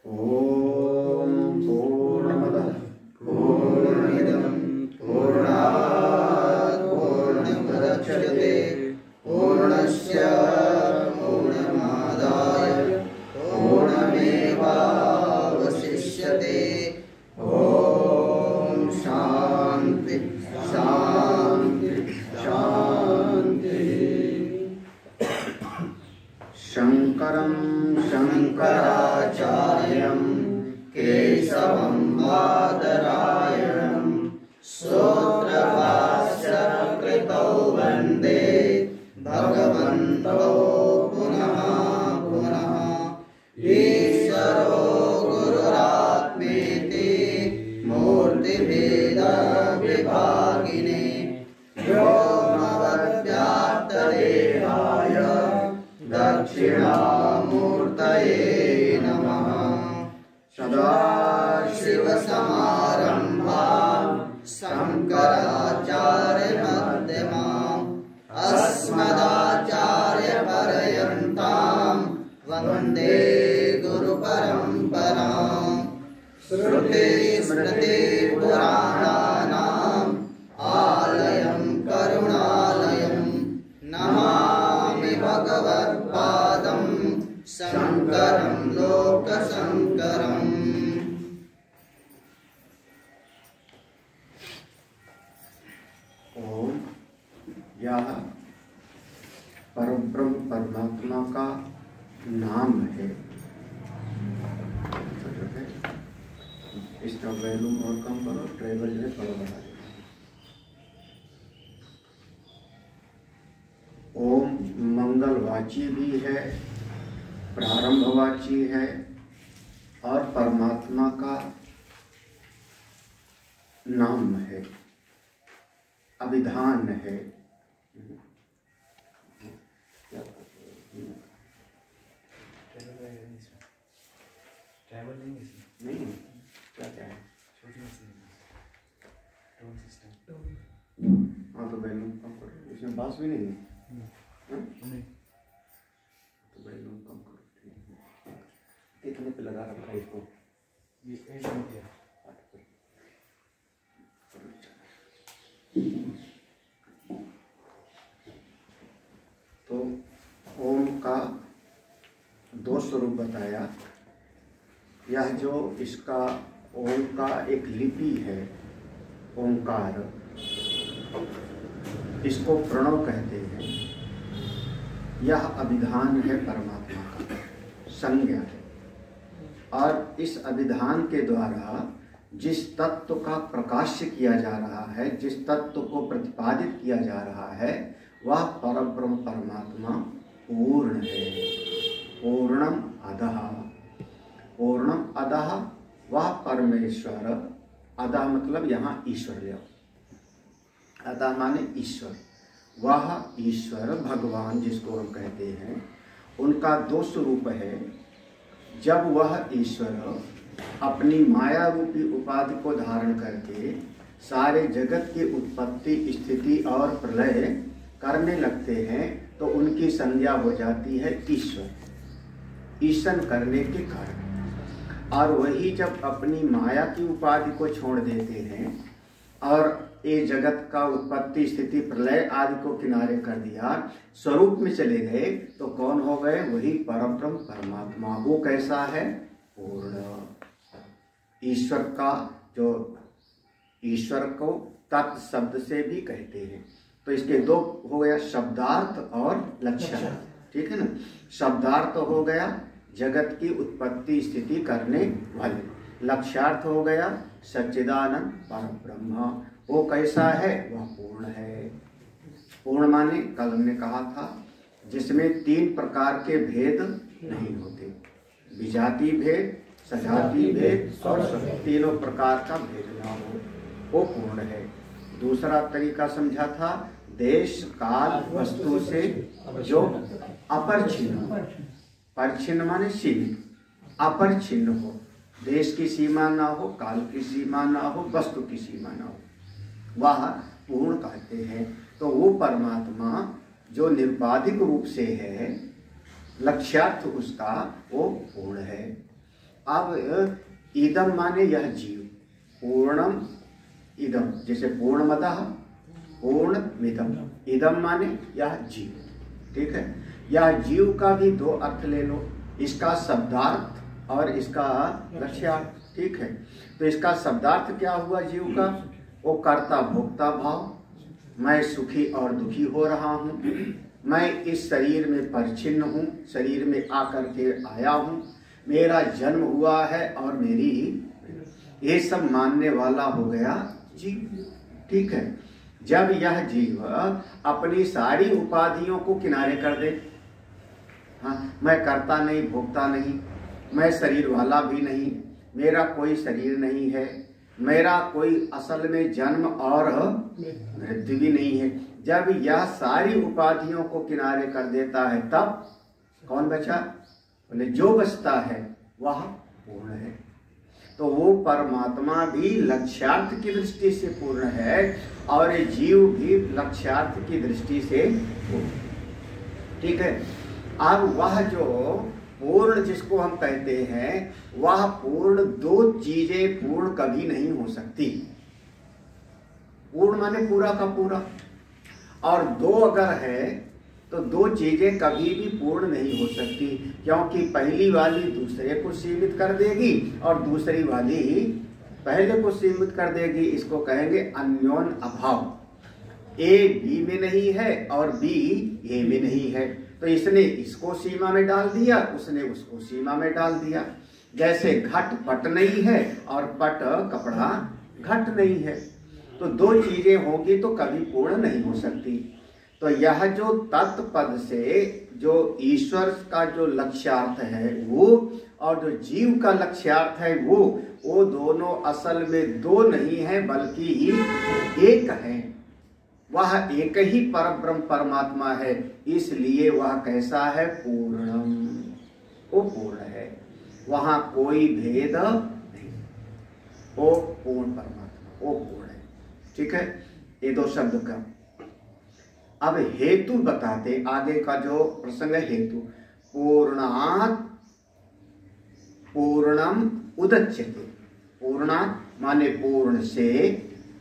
ओम पूर्णमदः पूर्णमिदं पूर्णात् पूर्णमुदच्यते पूर्णस्य पूर्णमादाय पूर्णमेवावशिष्यते। ओम शांति शांति शांति। शंकरं शंकराचार्यं केशवं बादरायणं सूत्रभाष्यकृतौ वन्दे भगवन्तौ पुनः पुनः। ईश्वरो गुरुरात्मेति मूर्तिभेदविभागिने व्योमवद्व्याप्तदेहाय दक्षिणामूर्तये नमः। सदाशिवसमारम्भां शङ्कराचार्यमध्यमाम् अस्मदाचार्यपर्यन्तां वन्दे गुरुपरम्पराम्। श्रुतिस्मृतिपुराणानाम् आलयं करुणालयं नमामि भगवत्पादं शङ्करं लोकशङ्करम्। ओम यह परब्रह्म परमात्मा का नाम है। इसका वैल्यूम और कम करो, ट्रेवल जो है थोड़ा बढ़ा दो। ओम मंगलवाची भी है, प्रारंभवाची है और परमात्मा का नाम है, अभिधान है। नहीं क्या क्या है? हाँ तो वैल्यूम कम करो, इसमें बास भी नहीं है। तो वैल्यूम कम करो। कितने पे लगा रखा है इसको? ये 8 पे। तो ओम का दो स्वरूप बताया। यह जो इसका ओम का एक लिपि है, ओंकार, इसको प्रणव कहते हैं। यह अभिधान है परमात्मा का, संज्ञा है। और इस अभिधान के द्वारा जिस तत्व का प्रकाश्य किया जा रहा है, जिस तत्व को प्रतिपादित किया जा रहा है, वह परब्रह्म परमात्मा पूर्ण है। पूर्णम अधः, पूर्णम अधः वह परमेश्वर। अधः मतलब यहाँ ईश्वर ले, अधः माने ईश्वर। वह ईश्वर भगवान जिसको हम कहते हैं, उनका दो स्वरूप है। जब वह ईश्वर अपनी माया रूपी उपाधि को धारण करके सारे जगत की उत्पत्ति, स्थिति और प्रलय करने लगते हैं तो उनकी संज्ञा हो जाती है ईश्वर, ईशन करने के कारण। और वही जब अपनी माया की उपाधि को छोड़ देते हैं और ये जगत का उत्पत्ति, स्थिति, प्रलय आदि को किनारे कर दिया, स्वरूप में चले गए, तो कौन हो गए? वही परब्रह्म परमात्मा। वो कैसा है? पूर्ण। ईश्वर का जो, ईश्वर को तत् शब्द से भी कहते हैं। तो इसके दो हो गया, शब्दार्थ और लक्ष्यार्थ। ठीक है ना? शब्दार्थ हो गया जगत की उत्पत्ति स्थिति करने वाले, लक्ष्यार्थ हो गया सच्चिदानंद परब्रह्म। वो कैसा है? वह पूर्ण है। पूर्ण माने कल हमने कहा था जिसमें 3 प्रकार के भेद नहीं होते, विजाति भेद, सजाति भेद और तीनों प्रकार का भेद ना हो, वो पूर्ण है। दूसरा तरीका समझा था, देश काल वस्तु से जो अपरिच्छिन्न हो, परिच्छिन्न माने सीमित, अपरिच्छिन्न हो, देश की सीमा ना हो, काल की सीमा ना हो, वस्तु की सीमा ना हो, वह पूर्ण कहते हैं। तो वो परमात्मा जो निर्बाधिक रूप से है, लक्ष्यार्थ उसका वो पूर्ण है। अब इदम माने यह जीव, पूर्णम इदम, जैसे पूर्णमतः पूर्णमिदम, इदम माने यह जीव। ठीक है, यह जीव का भी दो अर्थ ले लो, इसका शब्दार्थ और इसका लक्ष्यार्थ। ठीक है, तो इसका शब्दार्थ क्या हुआ जीव का? वो कर्ता भोक्ता भाव, मैं सुखी और दुखी हो रहा हूँ, मैं इस शरीर में परिच्छिन्न हूँ, शरीर में आकर के आया हूँ, मेरा जन्म हुआ है और मेरी, ये सब मानने वाला हो गया जीव। ठीक है, जब यह जीव अपनी सारी उपाधियों को किनारे कर दे, हाँ, मैं करता नहीं, भोगता नहीं, मैं शरीर वाला भी नहीं, मेरा कोई शरीर नहीं है, मेरा कोई असल में जन्म और मृत्यु भी नहीं है, जब यह सारी उपाधियों को किनारे कर देता है तब कौन बचा? बोले जो बचता है वह पूर्ण है। तो वो परमात्मा भी लक्ष्यार्थ की दृष्टि से पूर्ण है और जीव भी लक्ष्यार्थ की दृष्टि से पूर्ण। ठीक है, अब वह जो पूर्ण जिसको हम कहते हैं, वह पूर्ण, दो चीजें पूर्ण कभी नहीं हो सकती। पूर्ण माने पूरा का पूरा, और दो अगर है तो दो चीजें कभी भी पूर्ण नहीं हो सकती, क्योंकि पहली वाली दूसरे को सीमित कर देगी और दूसरी वाली पहले को सीमित कर देगी। इसको कहेंगे अन्योन अभाव। ए बी में नहीं है और बी ए में नहीं है, तो इसने इसको सीमा में डाल दिया, उसने उसको सीमा में डाल दिया। जैसे घट पट नहीं है और पट कपड़ा घट नहीं है, तो दो चीजें होगी तो कभी पूर्ण नहीं हो सकती। तो यह जो तत्पद से जो ईश्वर का जो लक्ष्यार्थ है वो, और जो जीव का लक्ष्यार्थ है वो दोनों असल में दो नहीं है बल्कि एक है। वह एक ही परब्रह्म परमात्मा है, इसलिए वह कैसा है? पूर्णम, वो पूर्ण है, वहां कोई भेद नहीं, वो पूर्ण परमात्मा, वो पूर्ण है। ठीक है, ये दो शब्द का। अब हेतु बताते, आगे का जो प्रसंग है हेतु। पूर्णात् पूर्णम उदच्यते, पूर्णात् माने पूर्ण से,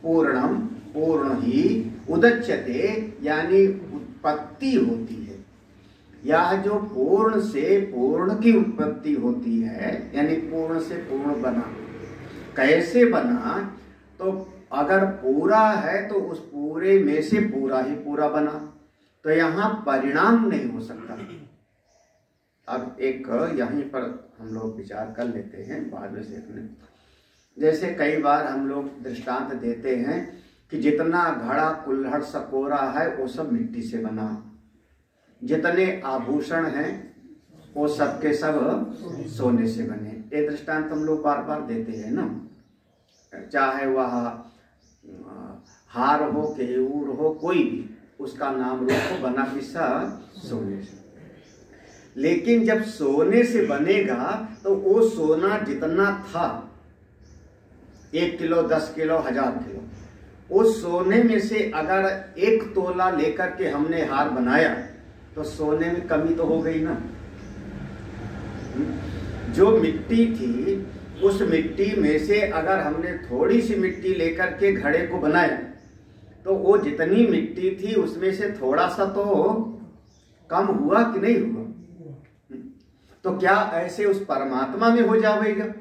पूर्णम पूर्ण ही, उदच्यते यानी उत्पत्ति होती है। यह जो पूर्ण से पूर्ण की उत्पत्ति होती है, यानी पूर्ण से पूर्ण बना। कैसे बना? तो अगर पूरा है तो उस पूरे में से पूरा ही पूरा बना, तो यहाँ परिणाम नहीं हो सकता। अब एक यहीं पर हम लोग विचार कर लेते हैं, बाद में सीखने। जैसे कई बार हम लोग दृष्टांत देते हैं कि जितना घड़ा कुल्हड़ सकोरा है वो सब मिट्टी से बना, जितने आभूषण हैं वो सब के सब सोने से बने। ये दृष्टांत हम लोग बार बार देते हैं ना, चाहे वह हार हो, केयूर हो, कोई भी, उसका नाम रूप को बना किस्सा सोने से। लेकिन जब सोने से बनेगा तो वो सोना जितना था, 1 किलो, 10 किलो, 1000 किलो, उस सोने में से अगर 1 तोला लेकर के हमने हार बनाया तो सोने में कमी तो हो गई ना। जो मिट्टी थी उस मिट्टी में से अगर हमने थोड़ी सी मिट्टी लेकर के घड़े को बनाया तो वो जितनी मिट्टी थी उसमें से थोड़ा सा तो कम हुआ कि नहीं हुआ? तो क्या ऐसे उस परमात्मा में हो जाएगा?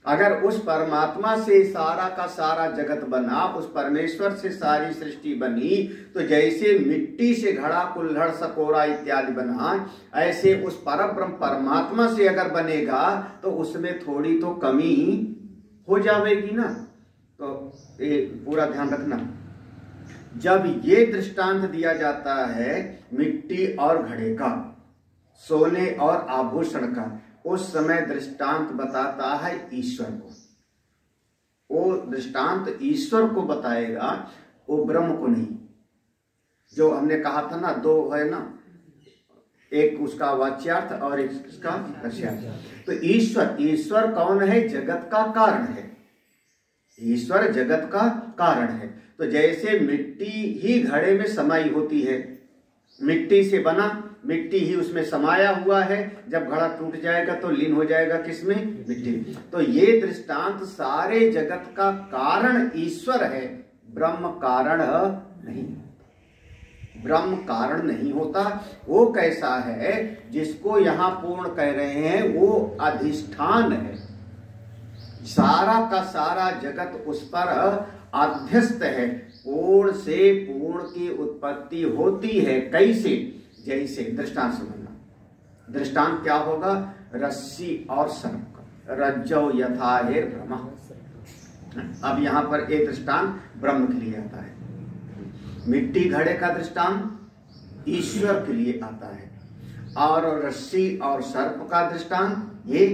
अगर उस परमात्मा से सारा का सारा जगत बना, उस परमेश्वर से सारी सृष्टि बनी, तो जैसे मिट्टी से घड़ा कुल्हड़ सकोरा इत्यादि बना, ऐसे उस परब्रह्म परमात्मा से अगर बनेगा तो उसमें थोड़ी तो कमी हो जाएगी ना। तो ये पूरा ध्यान रखना। जब ये दृष्टांत दिया जाता है मिट्टी और घड़े का, सोने और आभूषण का, उस समय दृष्टांत बताता है ईश्वर को। वो दृष्टांत ईश्वर को बताएगा, वो ब्रह्म को नहीं। जो हमने कहा था ना, दो है ना, एक उसका वाच्यार्थ और एक उसका लक्ष्यार्थ। तो ईश्वर कौन है? जगत का कारण है। ईश्वर जगत का कारण है। तो जैसे मिट्टी ही घड़े में समाई होती है, मिट्टी से बना मिट्टी ही उसमें समाया हुआ है, जब घड़ा टूट जाएगा तो लीन हो जाएगा किसमें? मिट्टी। तो ये दृष्टांत सारे जगत का कारण ईश्वर है, ब्रह्म कारण नहीं। ब्रह्म कारण नहीं होता। वो कैसा है जिसको यहाँ पूर्ण कह रहे हैं, वो अधिष्ठान है। सारा का सारा जगत उस पर अध्यस्त है। पूर्ण से पूर्ण की उत्पत्ति होती है कैसे? जैसे दृष्टांत समझना। दृष्टांत क्या होगा? रस्सी और सर्प का। रज्जौ यथा हेर ब्रह्म। अब यहां पर एक दृष्टांत ब्रह्म के लिए आता है। मिट्टी घड़े का दृष्टांत ईश्वर के लिए आता है, और रस्सी और सर्प का दृष्टांत ये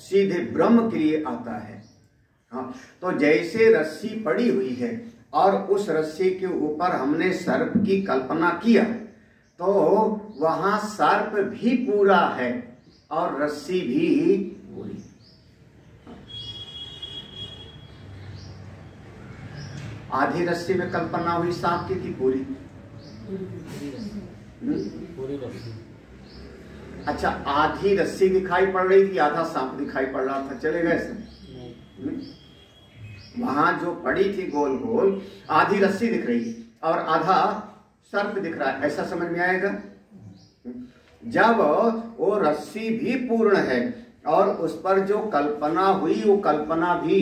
सीधे ब्रह्म के लिए आता है। हाँ, तो जैसे रस्सी पड़ी हुई है और उस रस्सी के ऊपर हमने सर्प की कल्पना किया, तो वहां सर्प भी पूरा है और रस्सी भी पूरी। आधी रस्सी में कल्पना हुई सांप की पूरी? पूरी रस्सी। अच्छा, आधी रस्सी दिखाई पड़ रही थी, आधा सांप दिखाई पड़ रहा था, चले गए सब? वहां जो पड़ी थी गोल गोल, आधी रस्सी दिख रही और आधा सर्प दिख रहा है, ऐसा समझ में आएगा? जब वो रस्सी भी पूर्ण है और उस पर जो कल्पना हुई वो कल्पना भी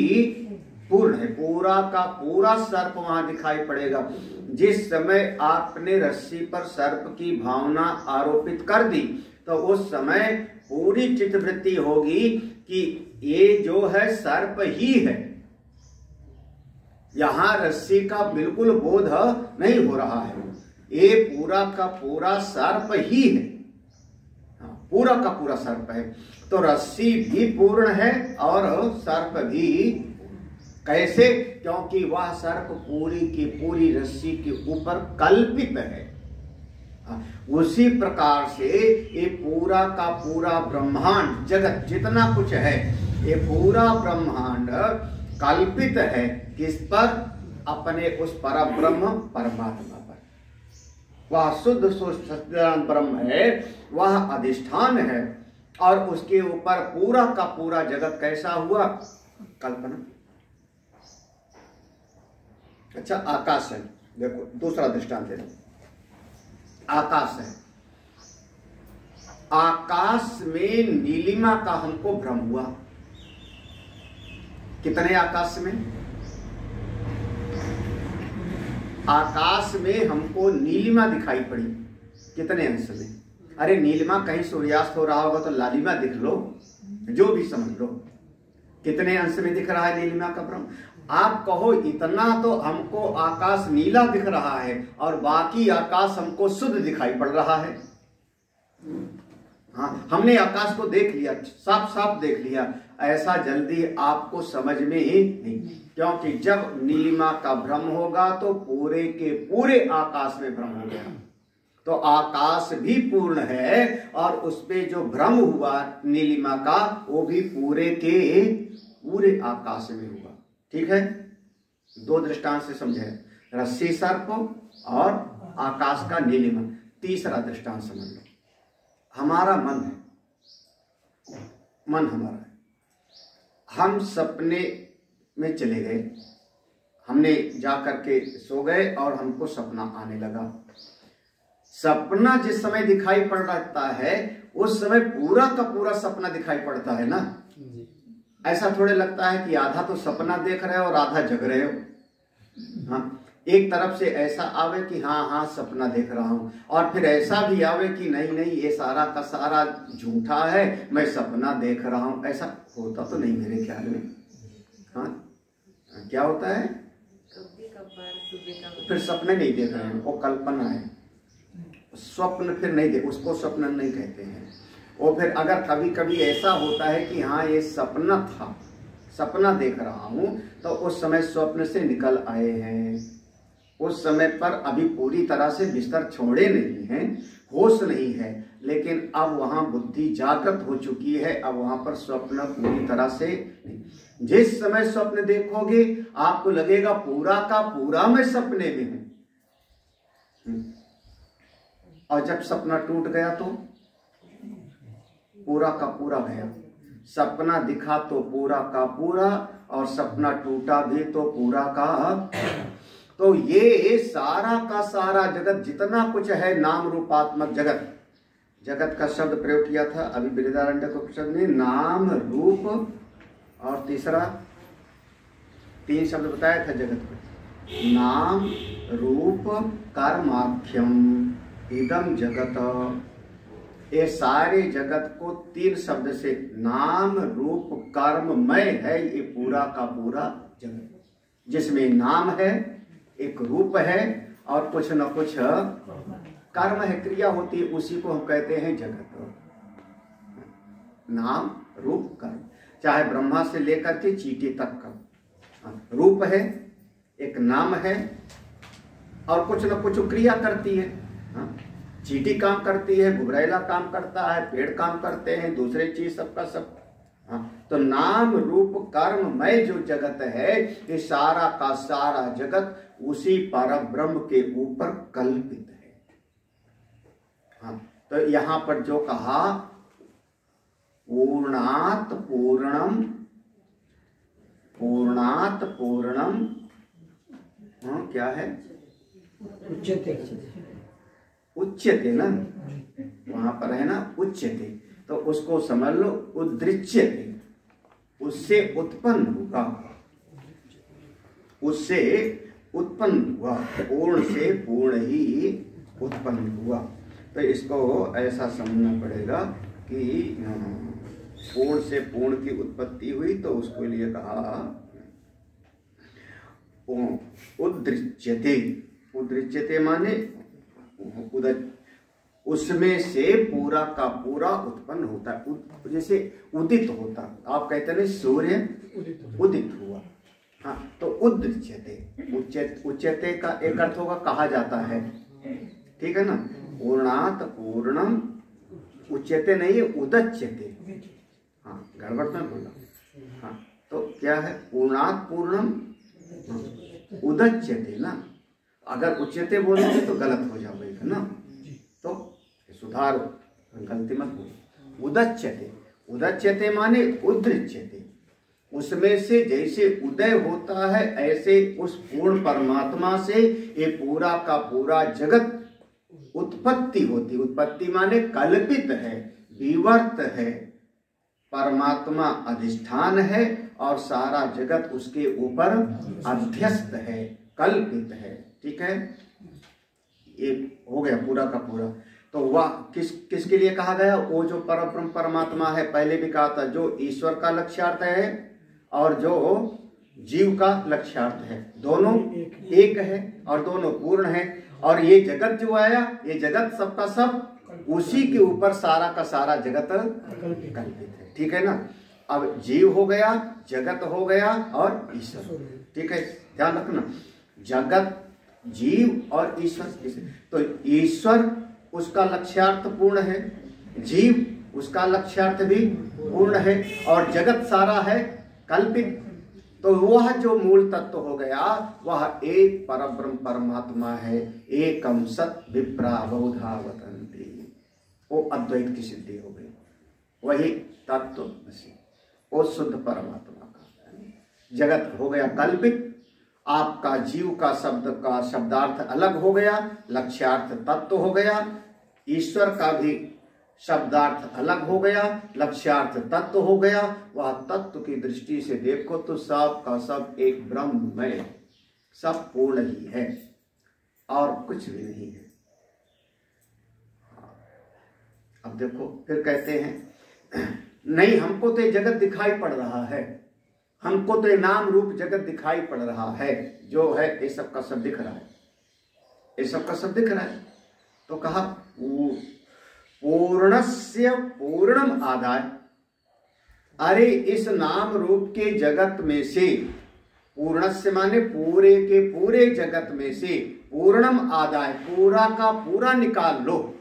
पूर्ण है, पूरा का पूरा सर्प वहां दिखाई पड़ेगा। जिस समय आपने रस्सी पर सर्प की भावना आरोपित कर दी, तो उस समय पूरी चित्तवृत्ति होगी कि ये जो है सर्प ही है। यहां रस्सी का बिल्कुल बोध नहीं हो रहा है, ये पूरा का पूरा सर्प ही है, पूरा का पूरा सर्प है। तो रस्सी भी पूर्ण है और सर्प भी। कैसे? क्योंकि वह सर्प पूरी की पूरी रस्सी के ऊपर कल्पित है। उसी प्रकार से ये पूरा का पूरा ब्रह्मांड जगत जितना कुछ है, ये पूरा ब्रह्मांड कल्पित है किस पर? अपने उस परब्रह्म परमात्मा पर। वह शुद्ध सच्चिदानंद ब्रह्म है, वह अधिष्ठान है, और उसके ऊपर पूरा का पूरा जगत कैसा हुआ? कल्पना। अच्छा, आकाश है, देखो दूसरा दृष्टांत है। आकाश है, आकाश में नीलिमा का हमको भ्रम हुआ। कितने आकाश में? आकाश में हमको नीलिमा दिखाई पड़ी। कितने अंश में? अरे नीलिमा कहीं सूर्यास्त हो रहा होगा तो लालिमा दिख लो, जो भी समझ लो। कितने अंश में दिख रहा है नीलिमा का भ्रम? आप कहो इतना तो हमको आकाश नीला दिख रहा है और बाकी आकाश हमको शुद्ध दिखाई पड़ रहा है। हाँ, हमने आकाश को देख लिया, साफ साफ देख लिया। ऐसा जल्दी आपको समझ में ही नहीं, क्योंकि जब नीलिमा का भ्रम होगा तो पूरे के पूरे आकाश में भ्रम हो गया। तो आकाश भी पूर्ण है और उस पे जो भ्रम हुआ नीलिमा का, वो भी पूरे के पूरे आकाश में हुआ। ठीक है, दो दृष्टांत से समझे, रस्सी सर्प और आकाश का नीलिमा। तीसरा दृष्टांत समझ लो, हमारा मन है, मन हमारा है। हम सपने में चले गए, हमने जाकर के सो गए और हमको सपना आने लगा। सपना जिस समय दिखाई पड़ रहा है उस समय पूरा का पूरा सपना दिखाई पड़ता है ना। ऐसा थोड़े लगता है कि आधा तो सपना देख रहे हो और आधा जग रहे हो। हाँ, एक तरफ से ऐसा आवे कि हाँ हाँ सपना देख रहा हूं, और फिर ऐसा भी आवे कि नहीं नहीं ये सारा का सारा झूठा है, मैं सपना देख रहा हूं। ऐसा होता तो नहीं मेरे ख्याल में। हाँ, क्या होता है? फिर सपने नहीं देख रहे हैं, वो कल्पना है। स्वप्न फिर नहीं देख, उसको स्वप्न नहीं कहते हैं। वो फिर अगर कभी कभी ऐसा होता है कि हाँ ये सपना था, सपना देख रहा हूं, तो उस समय स्वप्न से निकल आए हैं। उस समय पर अभी पूरी तरह से बिस्तर छोड़े नहीं हैं, होश नहीं है, लेकिन अब वहां बुद्धि जागृत हो चुकी है। अब वहां पर स्वप्न पूरी तरह से नहीं। जिस समय स्वप्न देखोगे आपको लगेगा पूरा का पूरा मैं सपने में हूं, और जब सपना टूट गया तो पूरा का पूरा गया। सपना दिखा तो पूरा का पूरा, और सपना टूटा भी तो पूरा का। तो ये सारा का सारा जगत जितना कुछ है नाम रूपात्मक जगत, जगत का शब्द प्रयोग किया था अभी बृहदारण्यक उपनिषद में, नाम रूप और तीसरा 3 शब्द बताया था जगत को, नाम रूप कर्माख्यम इदम जगत। ये सारे जगत को 3 शब्द से, नाम रूप कर्ममय है ये पूरा का पूरा जगत, जिसमें नाम है, एक रूप है और कुछ न कुछ कर्म है, क्रिया होती है, उसी को हम कहते हैं जगत। नाम रूप कर्म, चाहे ब्रह्मा से लेकर के चींटी तक का रूप है, एक नाम है और कुछ न कुछ क्रिया करती है। चींटी काम करती है, गुबरैला काम करता है, पेड़ काम करते हैं, दूसरे चीज सबका सब। तो नाम रूप कर्ममय जो जगत है, ये सारा का सारा जगत उसी परम ब्रह्म के ऊपर कल्पित है। तो यहां पर जो कहा पूर्णात पूर्णम, पूर्णात पूर्णम, क्या है? उच्यते ना, वहां पर है ना उच्यते, तो उसको समझ लो उद्दृच्यते, उससे उत्पन्न होगा, उससे उत्पन्न हुआ, पूर्ण से पूर्ण ही उत्पन्न हुआ। तो इसको ऐसा समझना पड़ेगा कि पूर्ण से पूर्ण की उत्पत्ति हुई, तो उसको लिए कहा उद्दृच्यते। उद्दृच्यते माने उसमें से पूरा का पूरा उत्पन्न होता है, जैसे उदित होता। आप कहते हैं सूर्य उदित हुआ, हाँ, तो उद्दृच्यते। उच्यते का एक अर्थ होगा कहा जाता है, ठीक है ना। पूर्णात पूर्णम उच्यते नहीं है, उदच्यते। हाँ, गड़बड़ में बोला। हाँ, तो क्या है? पूर्णात पूर्णम उदच्यते ना। अगर उच्यते बोलोगे तो गलत हो जाएगा ना, तो सुधारो, गलती मत बोलो। उदच्यते, उदच्यते माने उद्दृच्यते, उसमें से जैसे उदय होता है ऐसे उस पूर्ण परमात्मा से ये पूरा का पूरा जगत उत्पत्ति होती। उत्पत्ति माने कल्पित है, विवर्त है, परमात्मा अधिष्ठान है और सारा जगत उसके ऊपर अध्यस्त है, कल्पित है। ठीक है, ये हो गया पूरा का पूरा। तो वह किसके लिए कहा गया? वो जो परब्रह्म परमात्मा है, पहले भी कहा था, जो ईश्वर का लक्ष्यार्थ है और जो जीव का लक्ष्यार्थ है, दोनों एक है और दोनों पूर्ण है। और ये जगत जो आया, ये जगत सबका सब उसी के ऊपर सारा का सारा जगत कल्पित है। ठीक है ना। अब जीव हो गया, जगत हो गया और ईश्वर। ठीक है, ध्यान रखना, जगत, जीव और ईश्वर। तो ईश्वर उसका लक्ष्यार्थ पूर्ण है, जीव उसका लक्ष्यार्थ भी पूर्ण है और जगत सारा है कल्पित। तो वह जो मूल तत्व हो गया वह एक परब्रह्म परमात्मा है। एकम सत विप्रा बहुधा वदन्ति, वो अद्वैत की सिद्धि हो गई। वही तत्व वो शुद्ध परमात्मा का जगत हो गया कल्पित। आपका जीव का शब्द का शब्दार्थ अलग हो गया, लक्ष्यार्थ तत्व हो गया। ईश्वर का भी शब्दार्थ अलग हो गया, लक्ष्यार्थ तत्व हो गया। वह तत्व की दृष्टि से देखो तो सब का सब एक ब्रह्ममय, सब पूर्ण ही है और कुछ भी नहीं है। अब देखो फिर कहते हैं नहीं, हमको तो ये जगत दिखाई पड़ रहा है, हमको तो ये नाम रूप जगत दिखाई पड़ रहा है, जो है ये सब का सब दिख रहा है, ये सब का सब दिख रहा है। तो कहा पूर्णस्य पूर्णम आदाय। अरे इस नाम रूप के जगत में से, पूर्णस्य माने पूरे के पूरे जगत में से, पूर्णम आदाय, पूरा का पूरा निकाल लो।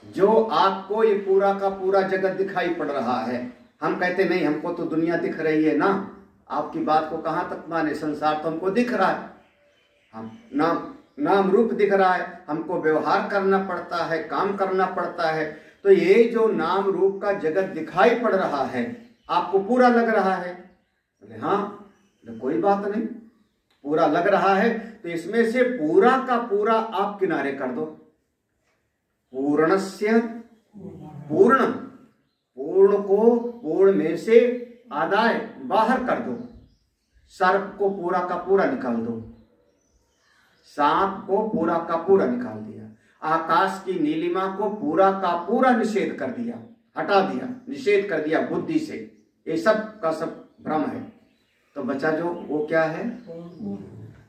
जो आपको ये पूरा का पूरा जगत दिखाई पड़ रहा है, हम कहते नहीं हमको तो दुनिया दिख रही है ना। आपकी बात को कहां तक माने, संसार तो हमको दिख रहा है, हम ना नाम रूप दिख रहा है, हमको व्यवहार करना पड़ता है, काम करना पड़ता है। तो ये जो नाम रूप का जगत दिखाई पड़ रहा है, आपको पूरा लग रहा है? बोले हाँ। तो कोई बात नहीं, पूरा लग रहा है तो इसमें से पूरा का पूरा आप किनारे कर दो। पूर्णस्य पूर्णम, पूर्ण को पूर्ण में से आदाय बाहर कर दो। सर्प को पूरा का पूरा निकाल दो, सांप को पूरा का पूरा निकाल दिया, आकाश की नीलिमा को पूरा का पूरा निषेध कर दिया, हटा दिया, निषेध कर दिया बुद्धि से। ये सब का सब भ्रम है। तो बचा जो वो क्या है?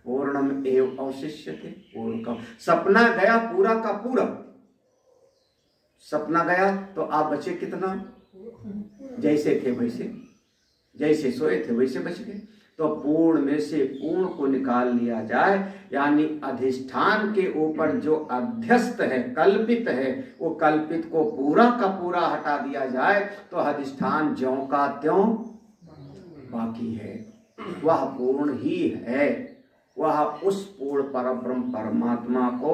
पूर्णम एव अवशिष्यते। पूर्ण का सपना गया पूरा का पूरा, सपना गया तो आप बचे कितना? जैसे थे वैसे, जैसे सोए थे वैसे बच गए। तो पूर्ण में से पूर्ण को निकाल लिया जाए, यानी अधिष्ठान के ऊपर जो अध्यस्त है, कल्पित है, वो कल्पित को पूरा का पूरा हटा दिया जाए तो अधिष्ठान ज्यों का त्यों बाकी है। वह पूर्ण ही है। वह उस पूर्ण परब्रह्म परमात्मा को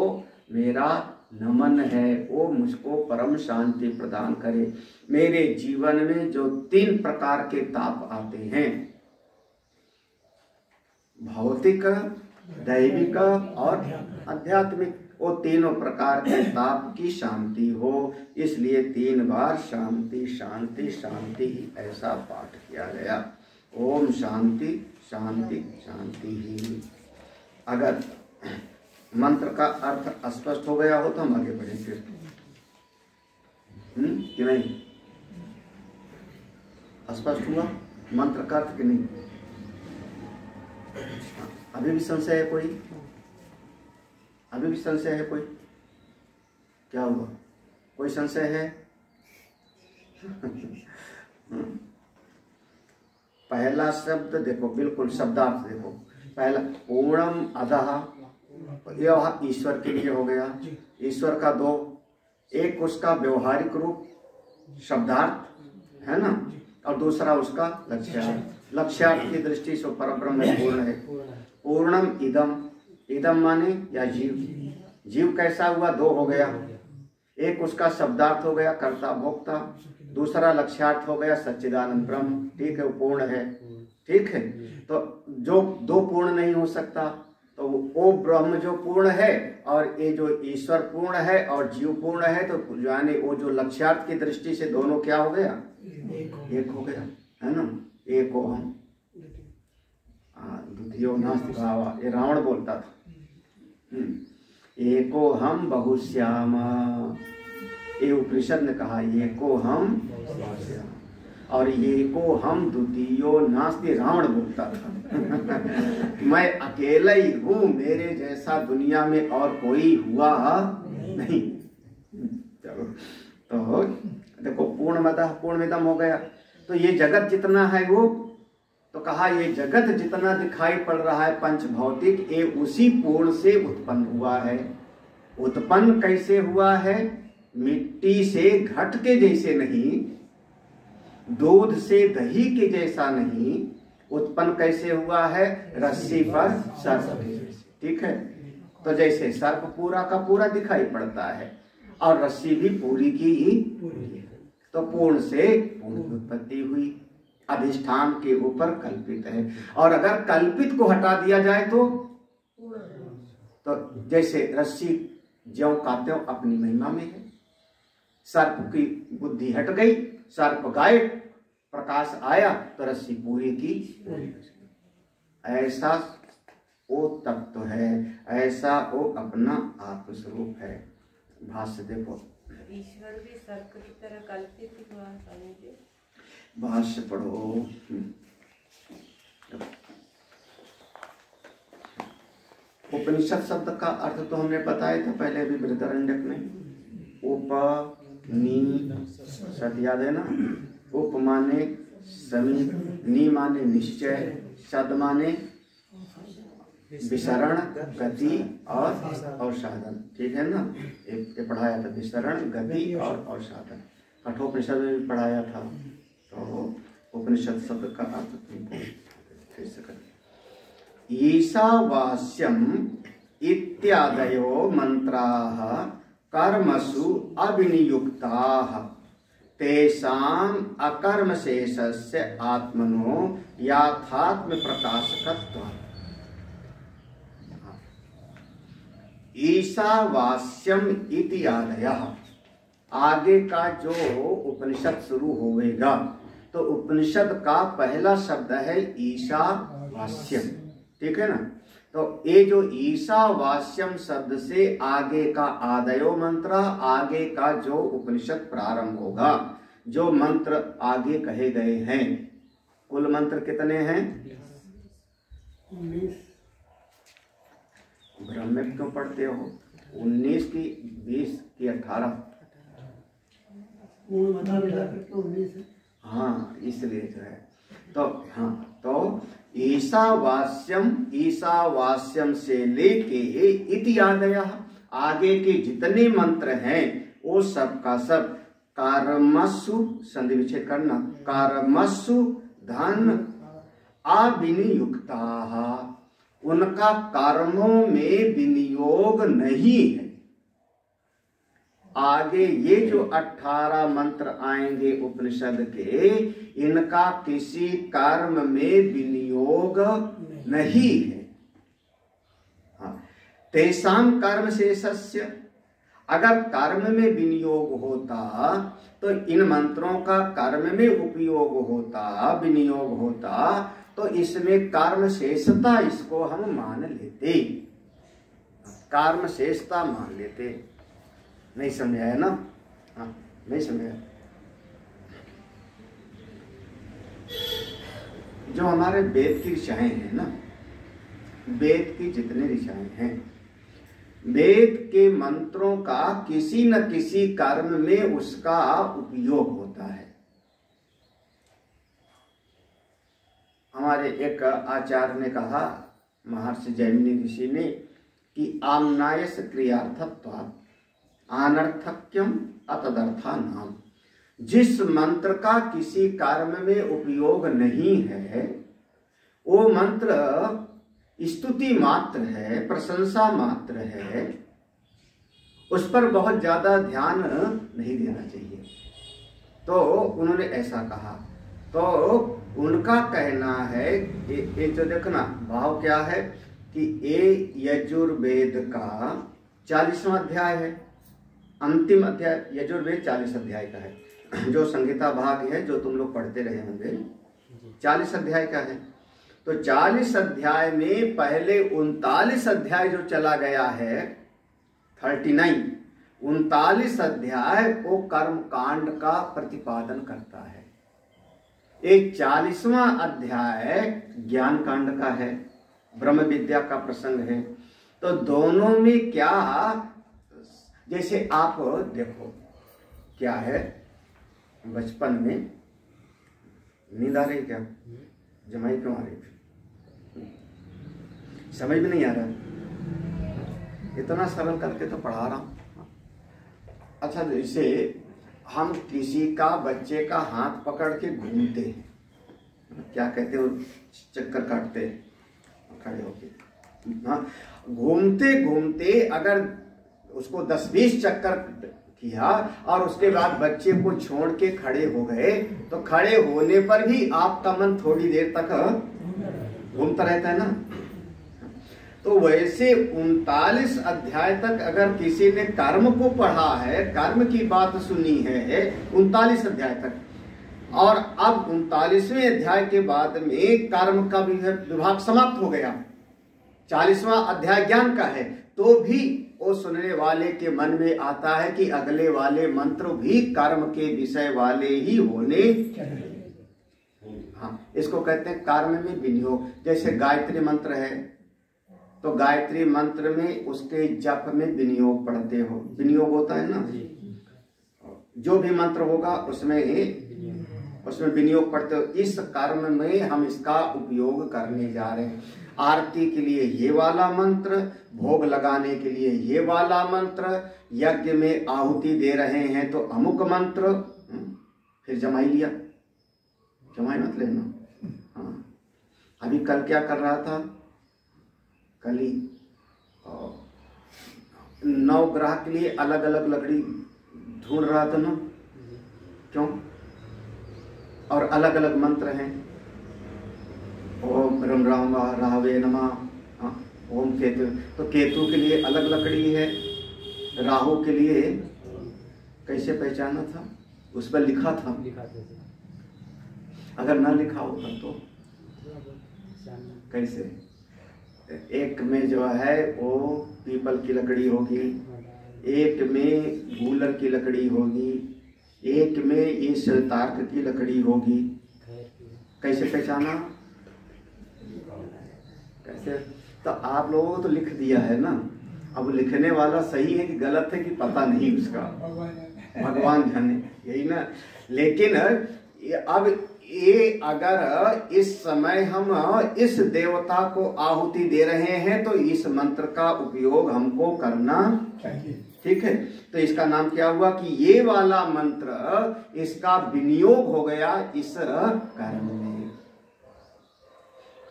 मेरा नमन है, वो मुझको परम शांति प्रदान करे। मेरे जीवन में जो 3 प्रकार के ताप आते हैं, भौतिक, दैविक और आध्यात्मिक, वो तीनों प्रकार के ताप की शांति हो, इसलिए 3 बार शांति शांति शांति ऐसा पाठ किया गया। ओम शांति शांति शांति ही। अगर मंत्र का अर्थ स्पष्ट हो गया हो तो हम आगे बढ़ें फिर, कि नहीं? स्पष्ट हुआ मंत्र का अर्थ कि नहीं? अभी भी संशय है कोई? अभी भी संशय है कोई? क्या हुआ? कोई संशय है? पहला शब्द देखो, बिल्कुल शब्दार्थ देखो। पहला पूर्णम अधः, यह ईश्वर के लिए हो गया। ईश्वर का 2, एक उसका व्यवहारिक रूप शब्दार्थ है ना, और दूसरा उसका लक्ष्यार्थ। लक्ष्यार्थ की दृष्टि से परब्रह्म पूर्ण है। पूर्णम इदम, इदम माने या जीव, जीव कैसा हुआ? 2 हो गया। एक उसका शब्दार्थ हो गया कर्ता भोक्ता, दूसरा लक्ष्यार्थ हो गया सच्चिदानंद ब्रह्म। ठीक है, वो पूर्ण है। ठीक है, तो जो 2 पूर्ण नहीं हो सकता, तो वो ब्रह्म जो पूर्ण है और ये जो ईश्वर पूर्ण है और जीव पूर्ण है, तो यानी वो जो लक्ष्यार्थ की दृष्टि से दोनों क्या हो गया? एक हो गया, है ना। एको हम द्वितीयो नास्ति भावा, ये रावण बोलता था। एको हम बहुश्याम, ये उपनिषद ने कहा एको हम बहुश्याम, और ये को हम द्वितीयो नास्ति रावण बोलता था। मैं अकेला ही हूँ, मेरे जैसा दुनिया में और कोई हुआ नहीं। चलो, तो देखो पूर्णमतः पूर्णमिदम हो गया। तो ये जगत जितना है वो, तो कहा ये जगत जितना दिखाई पड़ रहा है पंच भौतिक, ये उसी पूर्ण से उत्पन्न हुआ है। उत्पन्न कैसे हुआ है? मिट्टी से घट के जैसे नहीं, दूध से दही के जैसा नहीं। उत्पन्न कैसे हुआ है? रस्सी पर सर्प। ठीक है, तो जैसे सर्प पूरा का पूरा दिखाई पड़ता है और रस्सी भी पूरी की ही पूरी है, तो पूर्ण से पूर्ण की उत्पत्ति हुई। अधिष्ठान के ऊपर कल्पित है, और अगर कल्पित को हटा दिया जाए तो जैसे रस्सी ज्यों का त्यों अपनी महिमा में है। सर्प की बुद्धि हट गई, सर्प गायब, प्रकाश आया तो रस्सी पूरी की पूरी। ऐसा वो तत्व है, ऐसा वो अपना आत्मस्वरूप है। भाष्य देखो, ईश्वर भी सर्प की तरह कल्पित हुआ समझे। भाष्य पढ़ो। उपनिषद शब्द का अर्थ तो हमने बताया था पहले भी बृहदारण्यक में। उप नी सत याद है ना। उप माने समीप, नी माने निश्चय, सद माने विसरण, गति और अवसाधन। ठीक है ना, ये पढ़ाया था, विसरण, गति और अवसाधन। कठोपनिषद में भी पढ़ाया था। तो उपनिषद शब्द का अर्थ तुमको फिर से कर। ईशावास्यम, इत्यादयो मंत्राः कर्मसु अविनियुक्ताः तेषाम् अकर्मशेषस्य आत्मनो याथात्म प्रकाशकत्वात्। ईशावास्यम इति आदयः, आगे का जो उपनिषद शुरू होगा तो उपनिषद का पहला शब्द है ईशावास्यम, ठीक है ना। तो ये जो ईशावास्यम शब्द से आगे का आदयो मंत्र, आगे का जो उपनिषद प्रारंभ होगा, जो मंत्र आगे कहे गए हैं, कुल मंत्र कितने हैं? 19। ब्रह्म में क्यों पढ़ते हो? 19 की 20 की 18, वो बता मिला करके 19 है। हाँ इसलिए जो है तो हाँ, तो ईशावास्यम से लेके इति आदयः, आगे के जितने मंत्र हैं वो सब का सब कर्मसु, संधि विच्छेद करना, कर्मसु धन अविनियुक्ताः, उनका कर्मों में विनियोग नहीं है। आगे ये जो 18 मंत्र आएंगे उपनिषद के, इनका किसी कर्म में विनियोग नहीं है। हाँ, तेषां कर्म शेषस्य, अगर कर्म में विनियोग होता तो इन मंत्रों का कर्म में उपयोग होता, विनियोग होता, तो इसमें कर्म शेषता इसको हम मान लेते, कर्म शेषता मान लेते। नहीं समझाया ना? हाँ नहीं समझाया। जो हमारे वेद की ऋचाएं हैं ना, वेद की जितने ऋचाएं हैं, वेद के मंत्रों का किसी न किसी कर्म में उसका उपयोग होता है। हमारे एक आचार्य ने कहा, महर्षि जैमिनी ऋषि ने, कि आम्नायस क्रियार्थत्वात् अनर्थक्यम अतदर्था नाम, जिस मंत्र का किसी कर्म में उपयोग नहीं है वो मंत्र स्तुति मात्र है, प्रशंसा मात्र है, उस पर बहुत ज्यादा ध्यान नहीं देना चाहिए। तो उन्होंने ऐसा कहा। तो उनका कहना है ये जो देखना भाव क्या है कि ये यजुर्वेद का 40वां अध्याय है, अंतिम अध्याय। यजुर्वेद 40 अध्याय का है, जो संहिता भाग है जो तुम लोग पढ़ते रहे होंगे, 40 अध्याय का है। तो 40 अध्याय में पहले 39 अध्याय जो चला गया है, 39 39 अध्याय वो कर्म कांड का प्रतिपादन करता है। एक 40वां अध्याय ज्ञान कांड का है, ब्रह्म विद्या का प्रसंग है। तो दोनों में क्या, जैसे आप देखो क्या है, बचपन में नींद आ रही क्या, जमाई क्यों आ रही थी, समझ में नहीं आ रहा, इतना सरल करके तो पढ़ा रहा हूं। अच्छा, जैसे हम किसी का, बच्चे का हाथ पकड़ के घूमते हैं, क्या कहते हो, चक्कर काटते हैं खड़े होके, हाँ, घूमते घूमते अगर उसको 10-20 चक्कर किया और उसके बाद बच्चे को छोड़ के खड़े हो गए, तो खड़े होने पर भी आपका मन थोड़ी देर तक घूमता रहता है ना। तो वैसे 39 अध्याय तक अगर किसी ने कर्म को पढ़ा है, कर्म की बात सुनी है 39 अध्याय तक, और अब 39वें अध्याय के बाद में कर्म का विभाग समाप्त हो गया, 40वां अध्याय ज्ञान का है, तो भी वो सुनने वाले के मन में आता है कि अगले वाले मंत्र भी कर्म के विषय वाले ही होने। हाँ, इसको कहते हैं कर्म में विनियोग। जैसे गायत्री मंत्र है, तो गायत्री मंत्र में उसके जप में विनियोग पढ़ते हो, विनियोग होता है ना, जो भी मंत्र होगा उसमें विनियोग पढ़ते हो। इस कर्म में हम इसका उपयोग करने जा रहे हैं। आरती के लिए ये वाला मंत्र, भोग लगाने के लिए ये वाला मंत्र, यज्ञ में आहुति दे रहे हैं तो अमुक मंत्र, फिर जमाई लिया, जमाई मत लेना। हाँ, अभी कल क्या कर रहा था, कल ही नवग्रह के लिए अलग अलग लकड़ी ढूंढ रहा था ना, क्यों? और अलग अलग मंत्र हैं। ओम रम राम राहवे नमः, ओम केतु, तो केतु के लिए अलग लकड़ी है, राहु के लिए कैसे पहचाना था? उस पर लिखा था। अगर ना लिखा होता तो कैसे? एक में जो है वो पीपल की लकड़ी होगी, एक में गूलर की लकड़ी होगी, एक में ये शतार्क की लकड़ी होगी। कैसे पहचाना? कैसे? तो आप लोगों को तो लिख दिया है ना, अब लिखने वाला सही है कि गलत है कि पता नहीं उसका, भगवान जाने, यही ना। लेकिन अब ये अगर इस समय हम इस देवता को आहुति दे रहे हैं तो इस मंत्र का उपयोग हमको करना चाहिए, ठीक है। तो इसका नाम क्या हुआ कि ये वाला मंत्र इसका विनियोग हो गया इस कर्म में।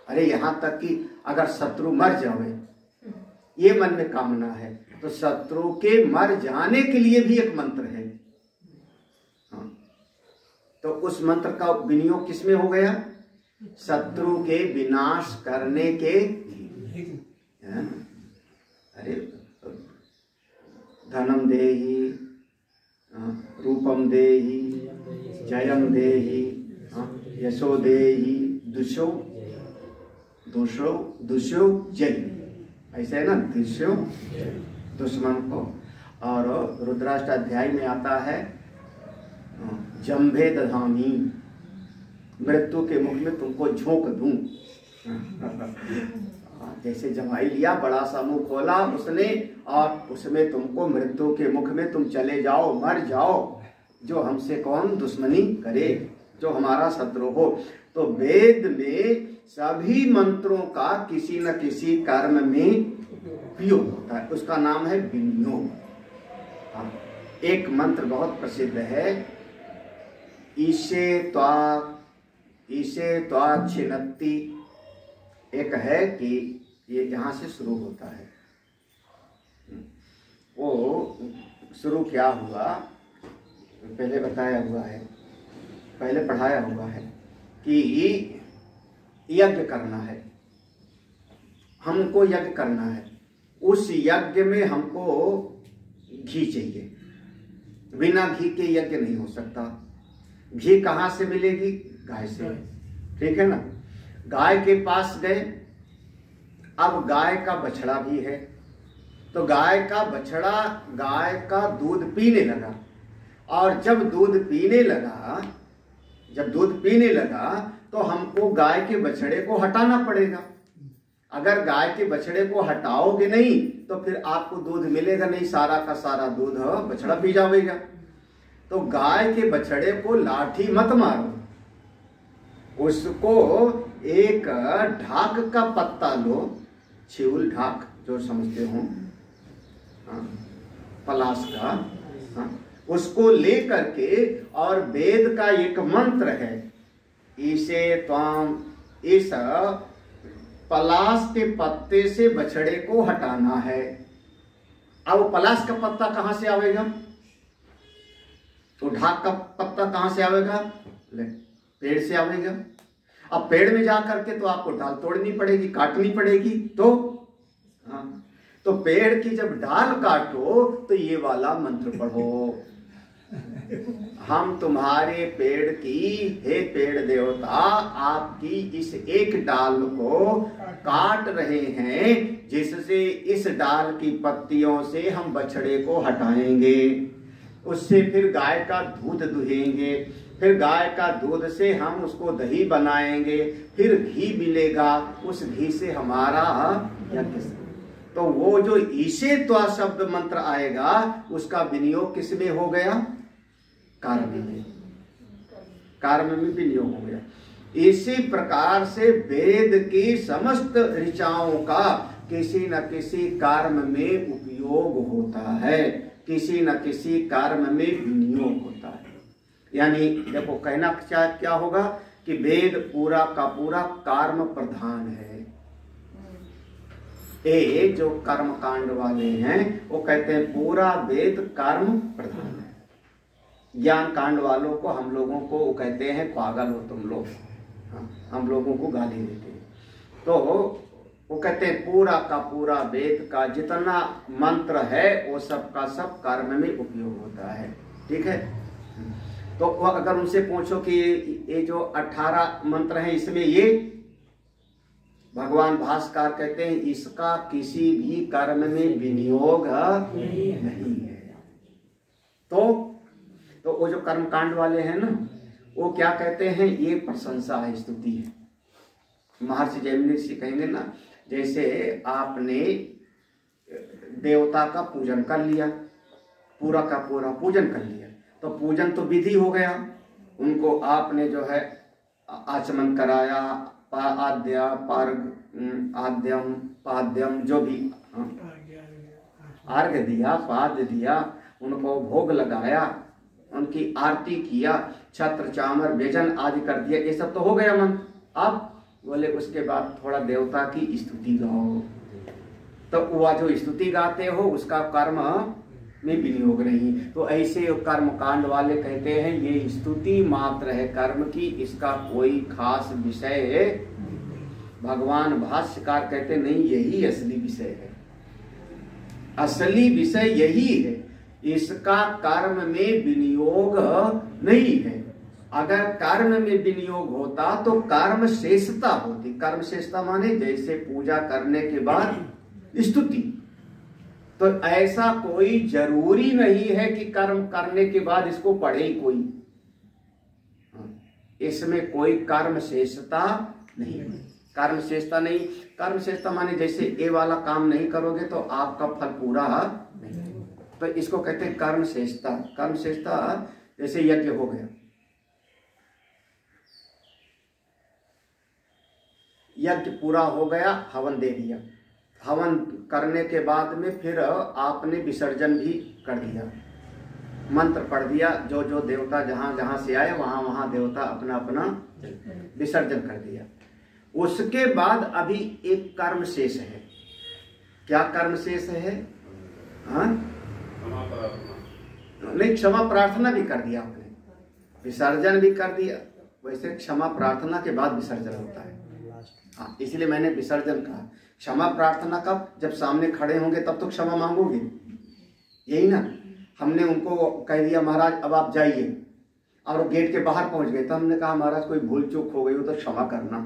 अरे यहाँ तक कि अगर शत्रु मर जावे, ये मन में कामना है, तो शत्रु के मर जाने के लिए भी एक मंत्र है। तो उस मंत्र का विनियोग किसमें हो गया? शत्रु के विनाश करने के लिए। अरे धनम देहि, रूपम देहि, जयम देहि, यशो देहि, दुष्यो दुष्यो दुष्यो जय, ऐसे है ना, दुष्यो दुश्मन को। और रुद्राष्टक अध्याय में आता है जंभे दधामी, मृत्यु के मुख में तुमको झोंक दूं। जैसे जमाई लिया, बड़ा सा मुंह खोला उसने, और उसमें तुमको मृत्यु के मुख में तुम चले जाओ, मर जाओ, जो हमसे कौन दुश्मनी करे, जो हमारा शत्रु हो। तो वेद में सभी मंत्रों का किसी न किसी कर्म में उपयोग होता है, उसका नाम है विनियोग। एक मंत्र बहुत प्रसिद्ध है, ईशे त्वा छिन्नति। एक है कि ये यहाँ से शुरू होता है, वो शुरू क्या हुआ पहले बताया हुआ है, पहले पढ़ाया हुआ है कि यज्ञ करना है, हमको यज्ञ करना है। उस यज्ञ में हमको घी चाहिए, बिना घी के यज्ञ नहीं हो सकता। घी कहाँ से मिलेगी? गाय से, ठीक है ना। गाय के पास गए, अब गाय का बछड़ा भी है, तो गाय का बछड़ा गाय का दूध पीने लगा, और जब दूध पीने लगा तो हमको गाय के बछड़े को हटाना पड़ेगा। अगर गाय के बछड़े को हटाओगे नहीं तो फिर आपको दूध मिलेगा नहीं, सारा का सारा दूध बछड़ा पी जाएगा। तो गाय के बछड़े को लाठी मत मारो, उसको एक ढाक का पत्ता लो, छिउल ढाक जो समझते हो, पलाश का, उसको ले करके, और वेद का एक मंत्र है, ईशे त्वाम, इस पलाश के पत्ते से बछड़े को हटाना है। अब पलाश का पत्ता कहां से आवेगा? तो ढाक का पत्ता कहां से आवेगा? पेड़ से आवेगा। अब पेड़ में जा करके तो आपको डाल तोड़नी पड़ेगी, काटनी पड़ेगी। तो पेड़ की जब डाल काटो तो ये वाला मंत्र पढ़ो, हम तुम्हारे पेड़ की, हे पेड़ देवता, आपकी इस एक डाल को काट रहे हैं, जिससे इस डाल की पत्तियों से हम बछड़े को हटाएंगे, उससे फिर गाय का दूध दुहेंगे, फिर गाय का दूध से हम उसको दही बनाएंगे, फिर घी मिलेगा, उस घी से हमारा यज्ञ। तो वो जो ईशे त्वा शब्द मंत्र आएगा उसका विनियोग किसमें हो गया? कर्म में विनियोग हो गया। इसी प्रकार से वेद की समस्त ऋचाओं का किसी न किसी कर्म में उपयोग होता है, किसी न किसी कर्म में विनियोग होता है। यानी देखो कहना क्या होगा कि वेद पूरा का पूरा कर्म प्रधान है। ये जो कर्म कांड वाले हैं वो कहते हैं पूरा वेद कर्म प्रधान है। ज्ञान कांड वालों को, हम लोगों को वो कहते हैं पागल हो तुम लोग, हम लोगों को गाली देते हैं। तो वो कहते हैं पूरा का पूरा वेद का जितना मंत्र है वो सब का सब कर्म में उपयोग होता है। ठीक है, तो अगर उनसे पूछो कि ये जो 18 मंत्र हैं इसमें ये, भगवान भास्कर कहते हैं इसका किसी भी कर्म में विनियोग नहीं है। तो वो जो कर्म कांड वाले हैं ना, वो क्या कहते हैं, ये प्रशंसा है, स्तुति है। महर्षि जैमिनी ऋषि कहेंगे ना, जैसे आपने देवता का पूजन कर लिया, पूरा का पूरा पूजन कर लिया, तो पूजन तो विधि हो गया, उनको आपने जो है आचमन कराया, आद्या पार्ग आद्यम पाद्यम जो भी अर्घ दिया, पाद्य दिया, उनको भोग लगाया, उनकी आरती किया, छत्र चामर व्यजन आदि कर दिया, ये सब तो हो गया मन। अब बोले उसके बाद थोड़ा देवता की स्तुति गाओ, तो वह जो स्तुति गाते हो उसका कर्म में विनियोग नहीं। तो ऐसे कर्म कांड वाले कहते हैं ये स्तुति मात्र है कर्म की, इसका कोई खास विषय भगवान भाष्यकार कहते नहीं, यही असली विषय है, असली विषय यही है, इसका कर्म में विनियोग नहीं है। अगर कर्म में विनियोग होता तो कर्म शेषता होती। कर्म शेषता माने जैसे पूजा करने के बाद स्तुति, तो ऐसा कोई जरूरी नहीं है कि कर्म करने के बाद इसको पढ़े ही कोई, इसमें कोई कर्म शेषता नहीं, कर्म शेषता नहीं। कर्म शेषता माने जैसे ये वाला काम नहीं करोगे तो आपका फल पूरा नहीं, तो इसको कहते हैं कर्म शेषता। कर्म शेषता जैसे यज्ञ हो गया, यज्ञ पूरा हो गया, हवन दे दिया, हवन करने के बाद में फिर आपने विसर्जन भी कर दिया, मंत्र पढ़ दिया, जो जो देवता जहां जहां से आए वहां वहां देवता अपना अपना विसर्जन कर दिया। उसके बाद अभी एक कर्म शेष है। क्या कर्म शेष है? हाँ नहीं, क्षमा प्रार्थना भी कर दिया आपने, विसर्जन भी कर दिया। वैसे क्षमा प्रार्थना के बाद विसर्जन होता है, हाँ, इसलिए मैंने विसर्जन कहा। क्षमा प्रार्थना कब? जब सामने खड़े होंगे तब तो क्षमा मांगोगे, यही ना। हमने उनको कह दिया महाराज अब आप जाइए, और गेट के बाहर पहुंच गए, तो हमने कहा महाराज कोई भूल चूक हो गई हो तो क्षमा करना।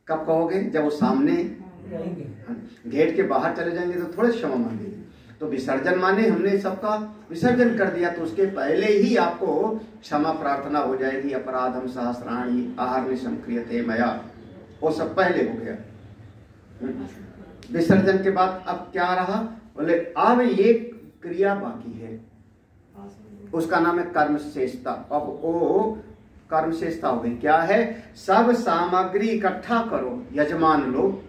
कब कहोगे? जब वो सामने गेट के बाहर चले जाएंगे तो थोड़े क्षमा मांगेंगे। तो विसर्जन माने हमने सबका विसर्जन कर दिया, तो उसके पहले ही आपको क्षमा प्रार्थना हो जाएगी। अपराधम सहस्राणि अहर्निशं क्रियते मया, वो सब पहले हो गया। विसर्जन के बाद अब क्या रहा? बोले अब ये क्रिया बाकी है, उसका नाम है कर्म शेषता। अब वो कर्म शेषता हो गई। क्या है? सब सामग्री इकट्ठा करो, यजमान लोग,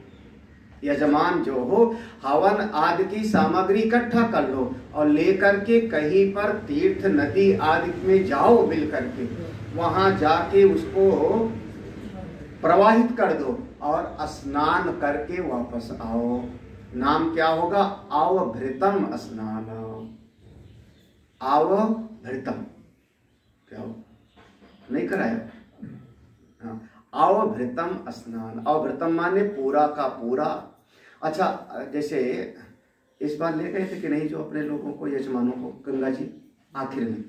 यजमान जो हो हवन आदि की सामग्री इकट्ठा कर लो और लेकर के कहीं पर तीर्थ नदी आदि में जाओ, मिल करके वहां जाके उसको प्रवाहित कर दो और स्नान करके वापस आओ। नाम क्या होगा? आवभृतम स्नान। आवभृतम क्या हो? नहीं कराया? आवभृतम स्नान। आवभृतम माने पूरा का पूरा। अच्छा, जैसे इस बार ले गए थे कि नहीं जो अपने लोगों को, यजमानों को गंगा जी आखिर में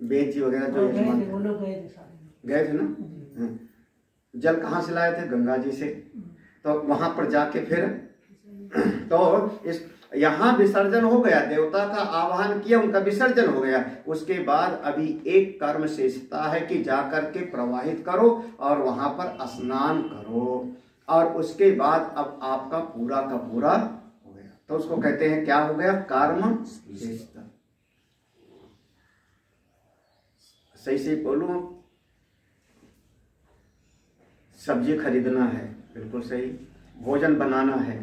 वेद जी वगैरह जो यजमान गए थे ना, जल कहाँ से लाए थे? गंगा जी से। तो वहां पर जाके फिर तो इस यहाँ विसर्जन हो गया, देवता का आवाहन किया, उनका विसर्जन हो गया। उसके बाद अभी एक कर्म शेषता है कि जाकर के प्रवाहित करो और वहां पर स्नान करो, और उसके बाद अब आपका पूरा का पूरा हो गया। तो उसको कहते हैं क्या हो गया? कर्म शेषता। सही से बोलूं, सब्जी खरीदना है, बिल्कुल सही। भोजन बनाना है,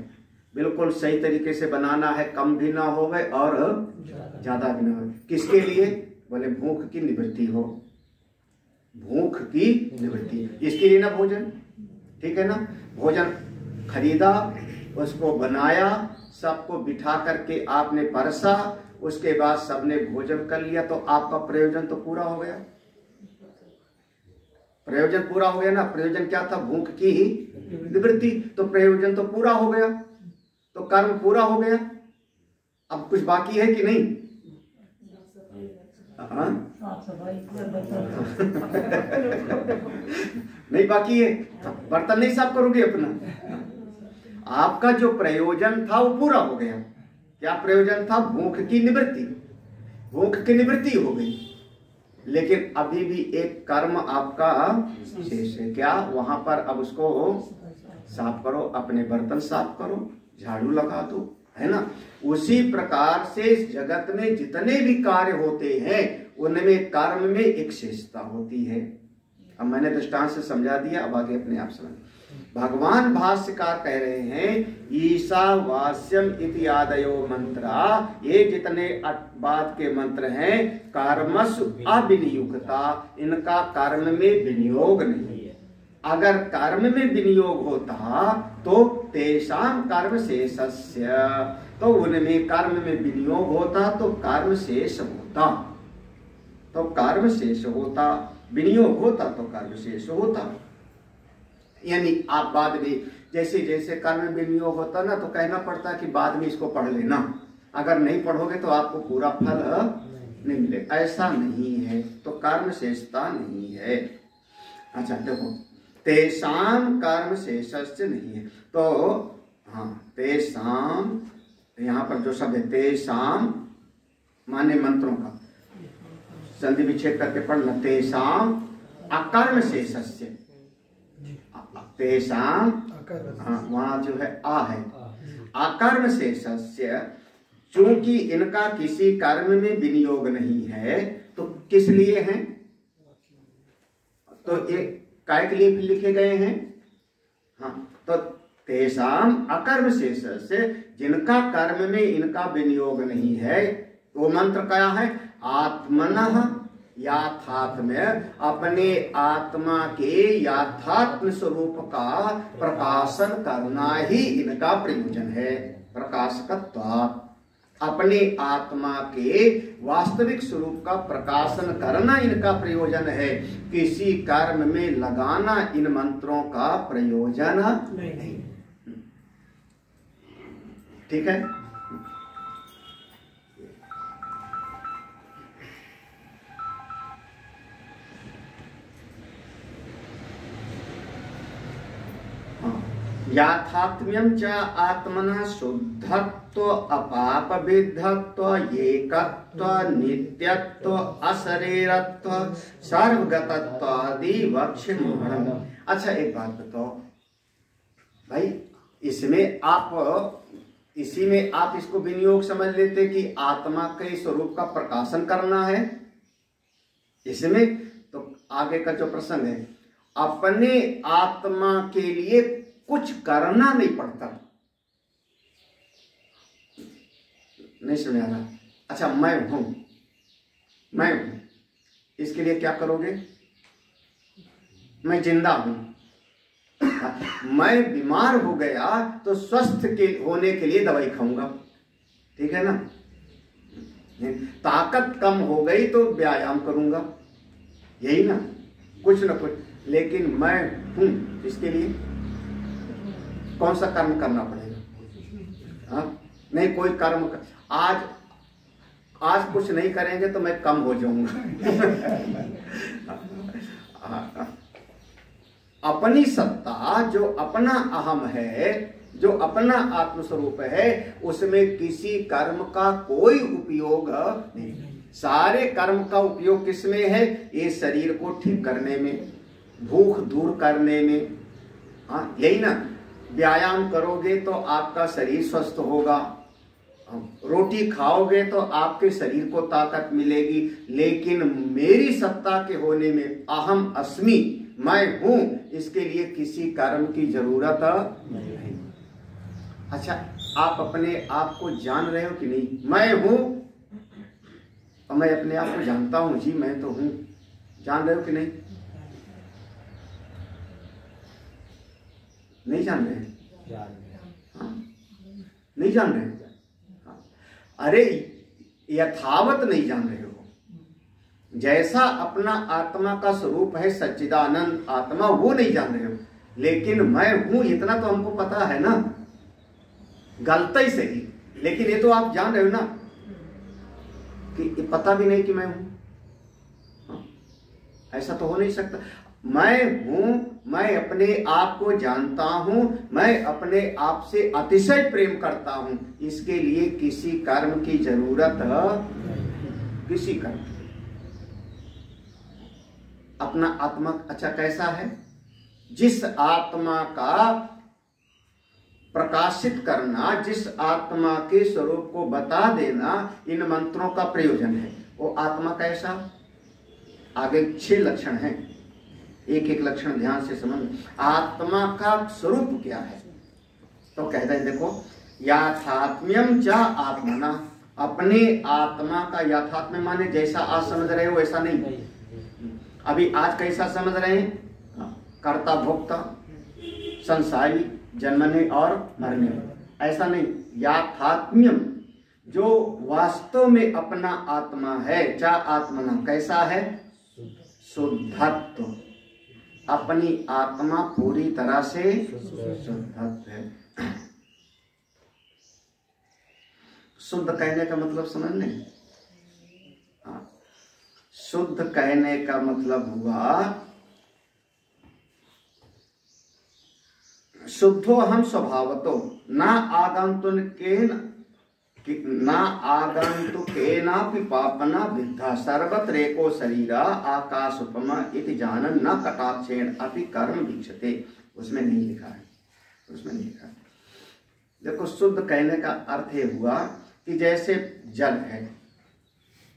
बिल्कुल सही तरीके से बनाना है, कम भी ना हो और ज्यादा भी ना हो। किसके लिए? बोले भूख की निवृत्ति हो। भूख की निवृत्ति, इसके लिए ना भोजन, ठीक है ना। भोजन खरीदा, उसको बनाया, सबको बिठा करके आपने परसा, उसके बाद सबने भोजन कर लिया, तो आपका प्रयोजन तो पूरा हो गया। प्रयोजन पूरा हो गया ना। प्रयोजन क्या था? भूख की निवृत्ति। तो प्रयोजन तो पूरा हो गया, तो कर्म पूरा हो गया। अब कुछ बाकी है कि नहीं? नहीं बाकी है। बर्तन नहीं साफ करोगे अपना। आपका जो प्रयोजन था वो पूरा हो गया। क्या प्रयोजन था? भूख की निवृत्ति। भूख की निवृत्ति हो गई, लेकिन अभी भी एक कर्म आपका शेष है। क्या? वहां पर अब उसको साफ करो, अपने बर्तन साफ करो, झाड़ू लगा दो, है ना। उसी प्रकार से इस जगत में जितने भी कार्य होते हैं उनमें कर्म में एक शेषता होती है। अब मैंने दृष्टांत से समझा दिया, अब आगे अपने आप समझ। भगवान भाष्यकार कह रहे हैं ईशावास्यम इति आदयो मंत्रा, ये जितने बाद के मंत्र हैं, कर्मसु अविनियुक्ता, इनका कर्म में विनियोग नहीं है। अगर कर्म में विनियोग होता तो तेषाम कर्म शेषस्य, तो उनमें कर्म में विनियोग होता तो कर्म शेष होता, तो कर्म शेष होता, विनियोग होता तो कर्म शेष होता। यानी आप बाद में जैसे जैसे कर्म में विनियोग होता ना, तो कहना पड़ता कि बाद में इसको पढ़ लेना, अगर नहीं पढ़ोगे तो आपको पूरा फल नहीं मिलेगा। ऐसा नहीं है, तो कर्म शेषता नहीं है। अच्छा देखो, तेषाम कर्म शेषस्य नहीं है, तो हाँ तेषाम, यहाँ पर जो शब्द है तेषाम माने मंत्रों का संधि विच्छेद करके पढ़ना, तेषाम अकर्म शेषस्य, तेषाम, हाँ वहां जो है आ है, अकर्म शेषस्य, चूंकि इनका किसी कर्म में विनियोग नहीं है, तो किस लिए है? तो ये काय के लिए लिखे गए हैं? हाँ, तो तेषाम अकर्म शेषस्य, जिनका कर्म में इनका विनियोग नहीं है, वो मंत्र क्या है? आत्मनः याथात्म्य, अपने आत्मा के याथात्म स्वरूप का प्रकाशन करना ही इनका प्रयोजन है। प्रकाशकत्वात्, अपने आत्मा के वास्तविक स्वरूप का प्रकाशन करना इनका प्रयोजन है। किसी कर्म में लगाना इन मंत्रों का प्रयोजन नहीं। ठीक है। याथात्म्यं च आत्मनः शुद्धत्व अपाप विद्धत्व एकत्व नित्यत्व अशरीरत्व सर्वगतत्व आदि वक्ष्यमाणम्। अच्छा एक बात बताओ भाई, इसमें आप इसी में आप इसको विनियोग समझ लेते कि आत्मा के स्वरूप का प्रकाशन करना है इसमें, तो आगे का जो प्रसंग है, अपने आत्मा के लिए कुछ करना नहीं पड़ता। नहीं समझ आ रहा? अच्छा मैं हूं, इसके लिए क्या करोगे? मैं जिंदा हूं, मैं बीमार हो गया तो स्वस्थ के होने के लिए दवाई खाऊंगा, ठीक है ना। ताकत कम हो गई तो व्यायाम करूंगा, यही ना, कुछ ना कुछ। लेकिन मैं हूं, इसके लिए कौन सा कर्म करना पड़ेगा? हाँ नहीं, कोई कर्म आज कुछ नहीं करेंगे तो मैं कम हो जाऊंगा। अपनी सत्ता, जो अपना अहम है, जो अपना आत्मस्वरूप है, उसमें किसी कर्म का कोई उपयोग नहीं। सारे कर्म का उपयोग किसमें है? ये शरीर को ठीक करने में, भूख दूर करने में। हाँ यही ना, व्यायाम करोगे तो आपका शरीर स्वस्थ होगा, रोटी खाओगे तो आपके शरीर को ताकत मिलेगी। लेकिन मेरी सत्ता के होने में, अहम अस्मि, मैं हूं, इसके लिए किसी कर्म की जरूरत नहीं। अच्छा आप अपने आप को जान रहे हो कि नहीं? मैं हूं और मैं अपने आप को जानता हूं, जी मैं तो हूं, जान रहे हो कि नहीं? नहीं जान रहे हैं? हाँ, नहीं जान रहे हैं? हाँ। अरे यथावत नहीं जान रहे हो। जैसा अपना आत्मा का स्वरूप है सच्चिदानंद आत्मा, वो नहीं जान रहे हो। लेकिन मैं हूं इतना तो हमको पता है ना, गलती से ही। लेकिन ये तो आप जान रहे हो ना कि पता भी नहीं कि मैं हूं। हाँ? ऐसा तो हो नहीं सकता। मैं हूं, मैं अपने आप को जानता हूं, मैं अपने आप से अतिशय प्रेम करता हूं। इसके लिए किसी कर्म की जरूरत किसी कर्म की। अपना आत्मा अच्छा कैसा है? जिस आत्मा का प्रकाशित करना, जिस आत्मा के स्वरूप को बता देना, इन मंत्रों का प्रयोजन है। वो आत्मा कैसा? आगे 6 लक्षण हैं, एक एक लक्षण ध्यान से समझ। आत्मा का स्वरूप क्या है? तो कहते हैं देखो, याथात्म्यम च आत्मना, अपने आत्मा का याथात्म्य माने जैसा आज समझ रहे हो वैसा नहीं। अभी आज कैसा समझ रहे हैं? कर्ता भोक्ता, संसारी, जन्मने और मरने, ऐसा नहीं। याथात्म्यम, जो वास्तव में अपना आत्मा है, चा आत्मना, कैसा है? शुद्धत्व, अपनी आत्मा पूरी तरह से शुद्धत्व है। शुद्ध कहने का मतलब समझ लें। शुद्ध कहने का मतलब हुआ शुद्धो हम स्वभावतो न आगंतुकेनापि पापना विद्धा सर्वत्रेको शरीरा आकाशोपमा इति जानन न कटाक्षेण अपि कर्म वीक्षते। उसमें नहीं लिखा है, उसमें नहीं लिखा है। देखो, शुद्ध कहने का अर्थ ये हुआ कि जैसे जल है,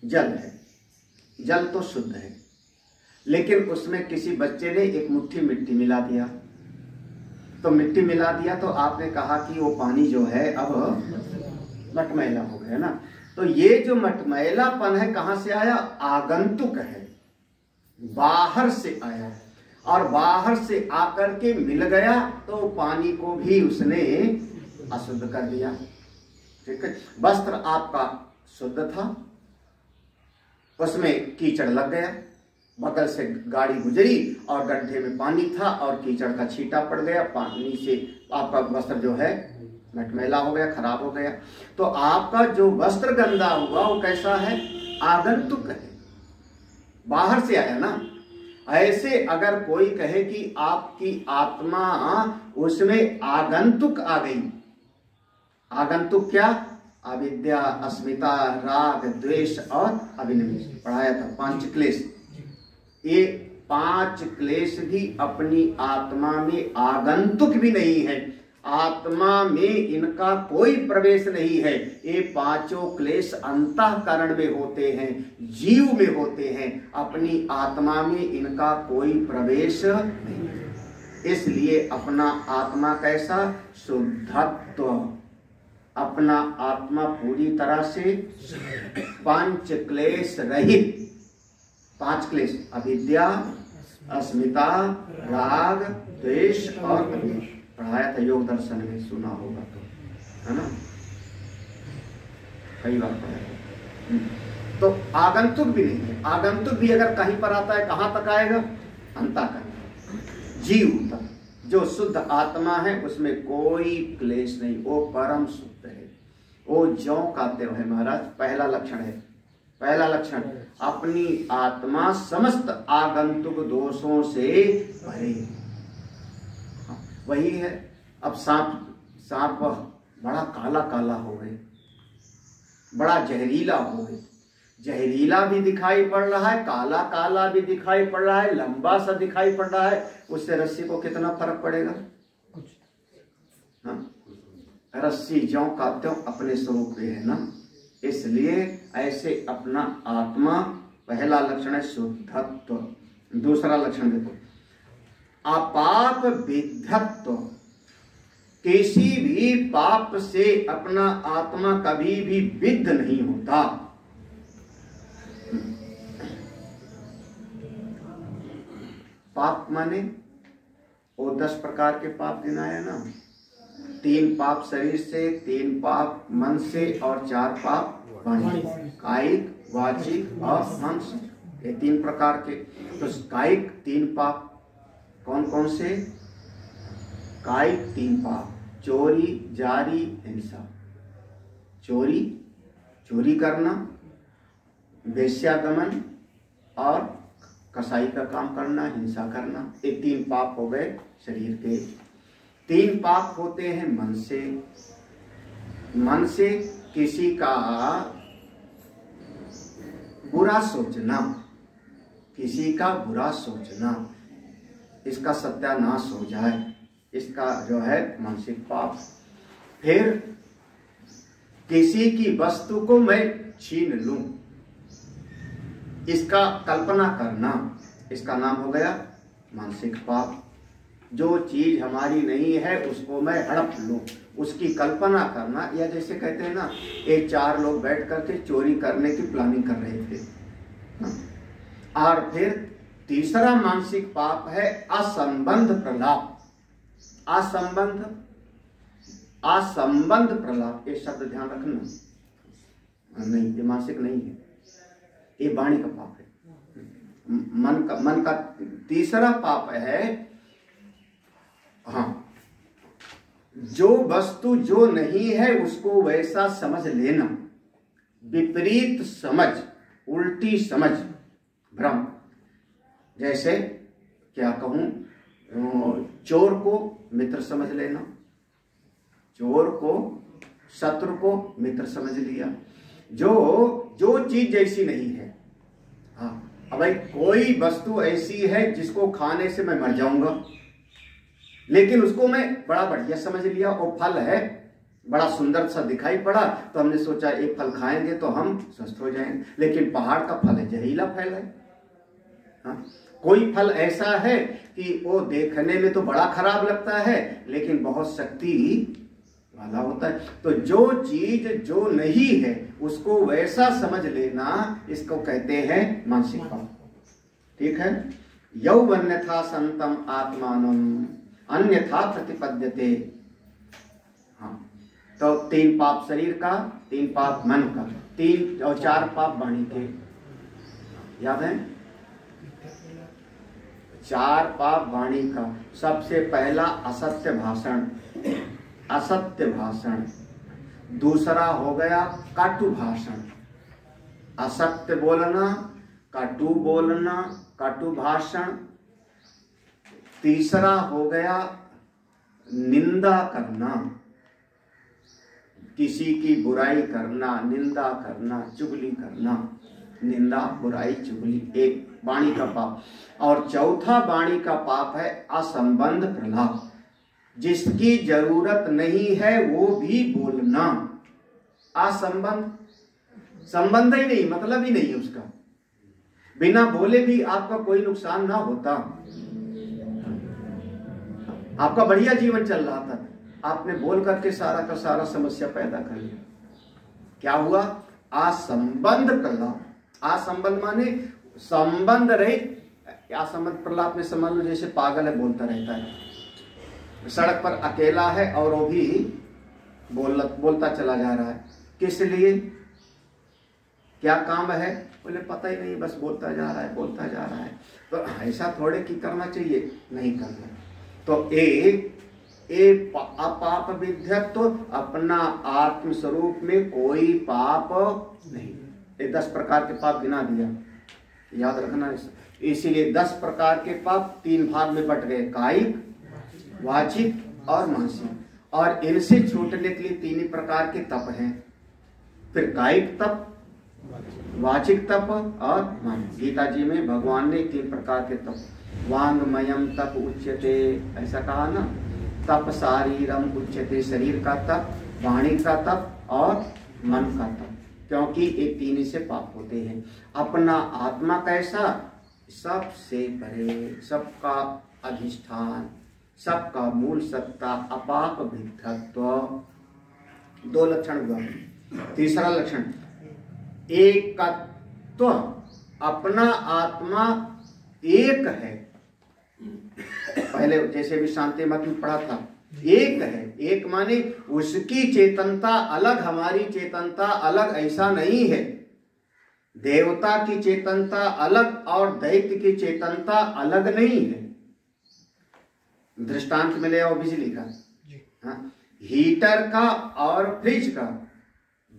जल है, जल तो शुद्ध है, लेकिन उसमें किसी बच्चे ने एक मुट्ठी मिट्टी मिला दिया। तो मिट्टी मिला दिया तो आपने कहा कि वो पानी जो है अब मटमैला हो गया ना। तो ये जो मटमैलापन है कहां से आया? आगंतुक है, बाहर से आया है, और बाहर से आकर के मिल गया तो पानी को भी उसने अशुद्ध कर दिया। ठीक है, वस्त्र आपका शुद्ध था, उसमें कीचड़ लग गया, बगल से गाड़ी गुजरी और गड्ढे में पानी था और कीचड़ का छींटा पड़ गया, पानी से आपका वस्त्र जो है मटमैला हो गया, खराब हो गया। तो आपका जो वस्त्र गंदा हुआ वो कैसा है? आगंतुक है, बाहर से आया ना। ऐसे अगर कोई कहे कि आपकी आत्मा उसमें आगंतुक आ गई, आगंतुक क्या? अविद्या, अस्मिता, राग, द्वेष और अभिनिवेश पढ़ाया था, 5 क्लेश। ये 5 क्लेश भी अपनी आत्मा में आगंतुक भी नहीं है, आत्मा में इनका कोई प्रवेश नहीं है। ये 5 क्लेश अंतःकरण में होते हैं, जीव में होते हैं, अपनी आत्मा में इनका कोई प्रवेश नहीं। इसलिए अपना आत्मा कैसा? शुद्धत्व, अपना आत्मा पूरी तरह से 5 क्लेश रहित। 5 क्लेश, अविद्या, अस्मिता, राग, द्वेष और अभिनिवेश पढ़ाया था, योग दर्शन में सुना होगा तो, है ना, कई बार पढ़ाया। तो आगंतुक भी नहीं है। आगंतुक भी अगर कहीं पर आता है, कहां तक आएगा? अंतःकरण, जीव तक। जो शुद्ध आत्मा है उसमें कोई क्लेश नहीं, वो परम शुद्ध है, वो ज्यों का त्यों है। महाराज, पहला लक्षण है, पहला लक्षण, अपनी आत्मा समस्त आगंतुक दोषों से भरे। वही है। अब सांप बड़ा काला काला हो गए, बड़ा जहरीला हो गए, जहरीला भी दिखाई पड़ रहा है, काला काला भी दिखाई पड़ रहा है, लंबा सा दिखाई पड़ रहा है, उससे रस्सी को कितना फर्क पड़ेगा? कुछ। हाँ, रस्सी ज्यों का त्यों अपने स्वरूप में है ना। इसलिए ऐसे अपना आत्मा, पहला लक्षण है शुद्धत्व। दूसरा लक्षण देखो, अपाप विद्धत्व, किसी भी पाप से अपना आत्मा कभी भी विद्ध नहीं होता। पाप माने वो 10 प्रकार के पाप गिनाए ना। 3 पाप शरीर से, 3 पाप मन से और 4 पाप वाणी, कायिक, वाचिक और मानसिक, ये 3 प्रकार के। तो कायिक 3 पाप कौन कौन से? कायिक 3 पाप, चोरी, जारी, हिंसा। चोरी करना, वेश्यागमन और कसाई का काम करना, हिंसा करना, ये 3 पाप हो गए शरीर के। 3 पाप होते हैं मन से। मन से किसी का बुरा सोचना, किसी का बुरा सोचना, इसका सत्यानाश हो जाए, इसका जो है मानसिक पाप। फिर किसी की वस्तु को मैं छीन लूं, इसका कल्पना करना, इसका नाम हो गया मानसिक पाप। जो चीज हमारी नहीं है उसको मैं हड़प लूं, उसकी कल्पना करना। या जैसे कहते हैं ना, ये 4 लोग बैठ करके चोरी करने की प्लानिंग कर रहे थे। और फिर तीसरा मानसिक पाप है असंबंध प्रलाप। असंबंध प्रलाप, ये शब्द ध्यान रखना। नहीं, ये मानसिक नहीं है, ये वाणी का पाप है। मन का तीसरा पाप है, हाँ, जो वस्तु जो नहीं है उसको वैसा समझ लेना, विपरीत समझ, उल्टी समझ, भ्रम। जैसे क्या कहूं, चोर को मित्र समझ लेना, चोर को, शत्रु को मित्र समझ लिया। जो चीज जैसी नहीं है। हाँ, अब भाई कोई वस्तु ऐसी है जिसको खाने से मैं मर जाऊंगा, लेकिन उसको मैं बड़ा बढ़िया समझ लिया। वो फल है, बड़ा सुंदर सा दिखाई पड़ा, तो हमने सोचा एक फल खाएंगे तो हम स्वस्थ हो जाएंगे, लेकिन पहाड़ का फल है, जहरीला फल है। हाँ? कोई फल ऐसा है कि वो देखने में तो बड़ा खराब लगता है, लेकिन बहुत शक्ति वाला होता है। तो जो चीज जो नहीं है उसको वैसा समझ लेना, इसको कहते हैं मानसिक पाप। ठीक है। यौवन्यथा संतम आत्मानम अन्यथा प्रतिपद्यते। हाँ, तो 3 पाप शरीर का, 3 पाप मन का, 3 और 4 पाप वाणी के। याद है? 4 पाप वाणी का। सबसे पहला असत्य भाषण, असत्य भाषण। दूसरा हो गया कटु भाषण, असत्य बोलना, कटु बोलना, कटु भाषण। तीसरा हो गया निंदा करना, किसी की बुराई करना, निंदा करना, चुगली करना, निंदा, बुराई, चुगली, एक वाणी का पाप। और चौथा वाणी का पाप है असंबंध प्रलाप, जिसकी जरूरत नहीं है वो भी बोलना। असंबंध, संबंध ही नहीं, मतलब ही नहीं है उसका, बिना बोले भी आपका कोई नुकसान ना होता। आपका बढ़िया जीवन चल रहा था, आपने बोल करके सारा का सारा समस्या पैदा कर लिया। क्या हुआ? असंबंध प्रलाप। असंबंध माने संबंध रहित। असंबंध प्रलाप में समझ लो जैसे पागल है, बोलता रहता है, सड़क पर अकेला है और वो भी बोलता चला जा रहा है। किस लिए? क्या काम है? बोले पता ही नहीं, बस बोलता जा रहा है, बोलता जा रहा है। तो ऐसा थोड़े की करना चाहिए, नहीं करना। तो अपाप विद्यत, तो अपना आत्म स्वरूप में कोई पाप नहीं। ये 10 प्रकार के पाप गिना दिया, याद रखना। इसीलिए 10 प्रकार के पाप 3 भाग में बट गए, कायिक, वाचिक और मानसिक। और इनसे छूटने के लिए 3 ही प्रकार के तप हैं। फिर कायिक तप, वाचिक तप और मानसिक। गीता जी में भगवान ने 3 प्रकार के तप, वांगमयम तप उच्यते, ऐसा कहा ना। तप शारीरम उच्यते, शरीर का तप, वाणी का तप और मन का तप, क्योंकि ये 3 से पाप होते हैं। अपना आत्मा कैसा? सबसे परे, सबका अधिष्ठान, सबका मूल सत्ता, अपाप विद्धत्व। 2 लक्षण हुआ। तीसरा लक्षण एकत्व, अपना आत्मा एक है, पहले जैसे भी शांति मत में पढ़ा था, एक है। एक माने उसकी चेतनता अलग, हमारी चेतनता अलग, ऐसा नहीं है। देवता की चेतनता अलग और दैत्य की चेतनता अलग नहीं है। दृष्टांत मिले और बिजली का, हाँ, हीटर का और फ्रिज का,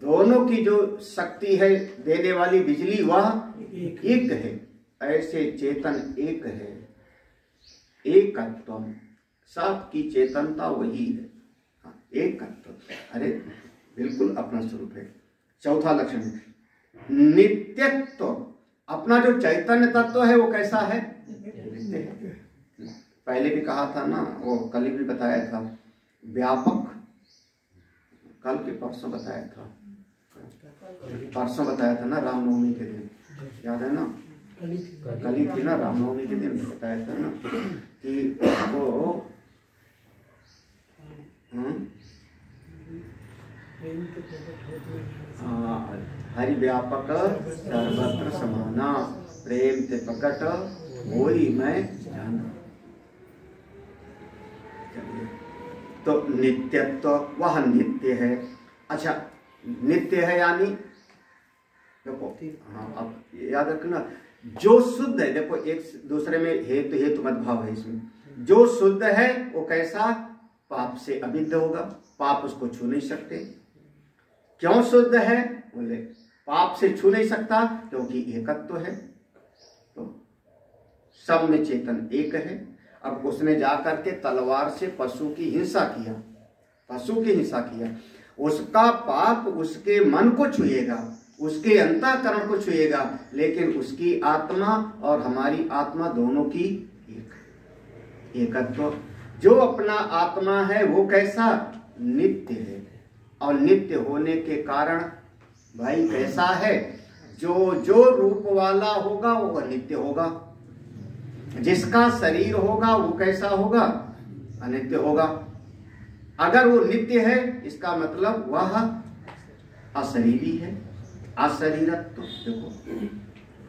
दोनों की जो शक्ति है देने वाली बिजली वह एक है। ऐसे चेतन एक है, एकत्व, सबकी चेतनता वही है, हाँ, एकत्व। अरे बिल्कुल अपना स्वरूप है। चौथा लक्षण है नित्यत्व। अपना जो चैतन्य तत्व है वो कैसा है? नित्य है। पहले भी कहा था ना, वो कल भी बताया था, व्यापक। कल के परसों बताया था, परसों बताया था ना, रामनवमी के दिन, याद है ना? कल ही थी ना, रामनवमी के दिन बताया था ना कि वो हरि व्यापक सर्वत्र समाना, प्रेम ते प्रकट होई मैं जाना। तो नित्यत्व, वह नित्य है। अच्छा, नित्य है यानी देखो, हाँ अब याद रखना, जो शुद्ध है, देखो एक दूसरे में हेतु मत भाव है इसमें। जो शुद्ध है वो कैसा? पाप से अविद्ध होगा, पाप उसको छू नहीं सकते। क्यों शुद्ध है? बोले पाप से छू नहीं सकता क्योंकि एकत्व है, तो सब में चेतन एक है। अब उसने जाकर के तलवार से पशु की हिंसा किया, पशु की हिंसा किया, उसका पाप उसके मन को छुएगा, उसके अंतःकरण को छुएगा, लेकिन उसकी आत्मा और हमारी आत्मा दोनों की एकत्व। जो अपना आत्मा है वो कैसा? नित्य है। और नित्य होने के कारण भाई कैसा है? जो जो रूप वाला होगा वो नित्य होगा, जिसका शरीर होगा वो कैसा होगा? अनित्य होगा। अगर वो नित्य है इसका मतलब वह अशरीरी है, अशरीरत्व। देखो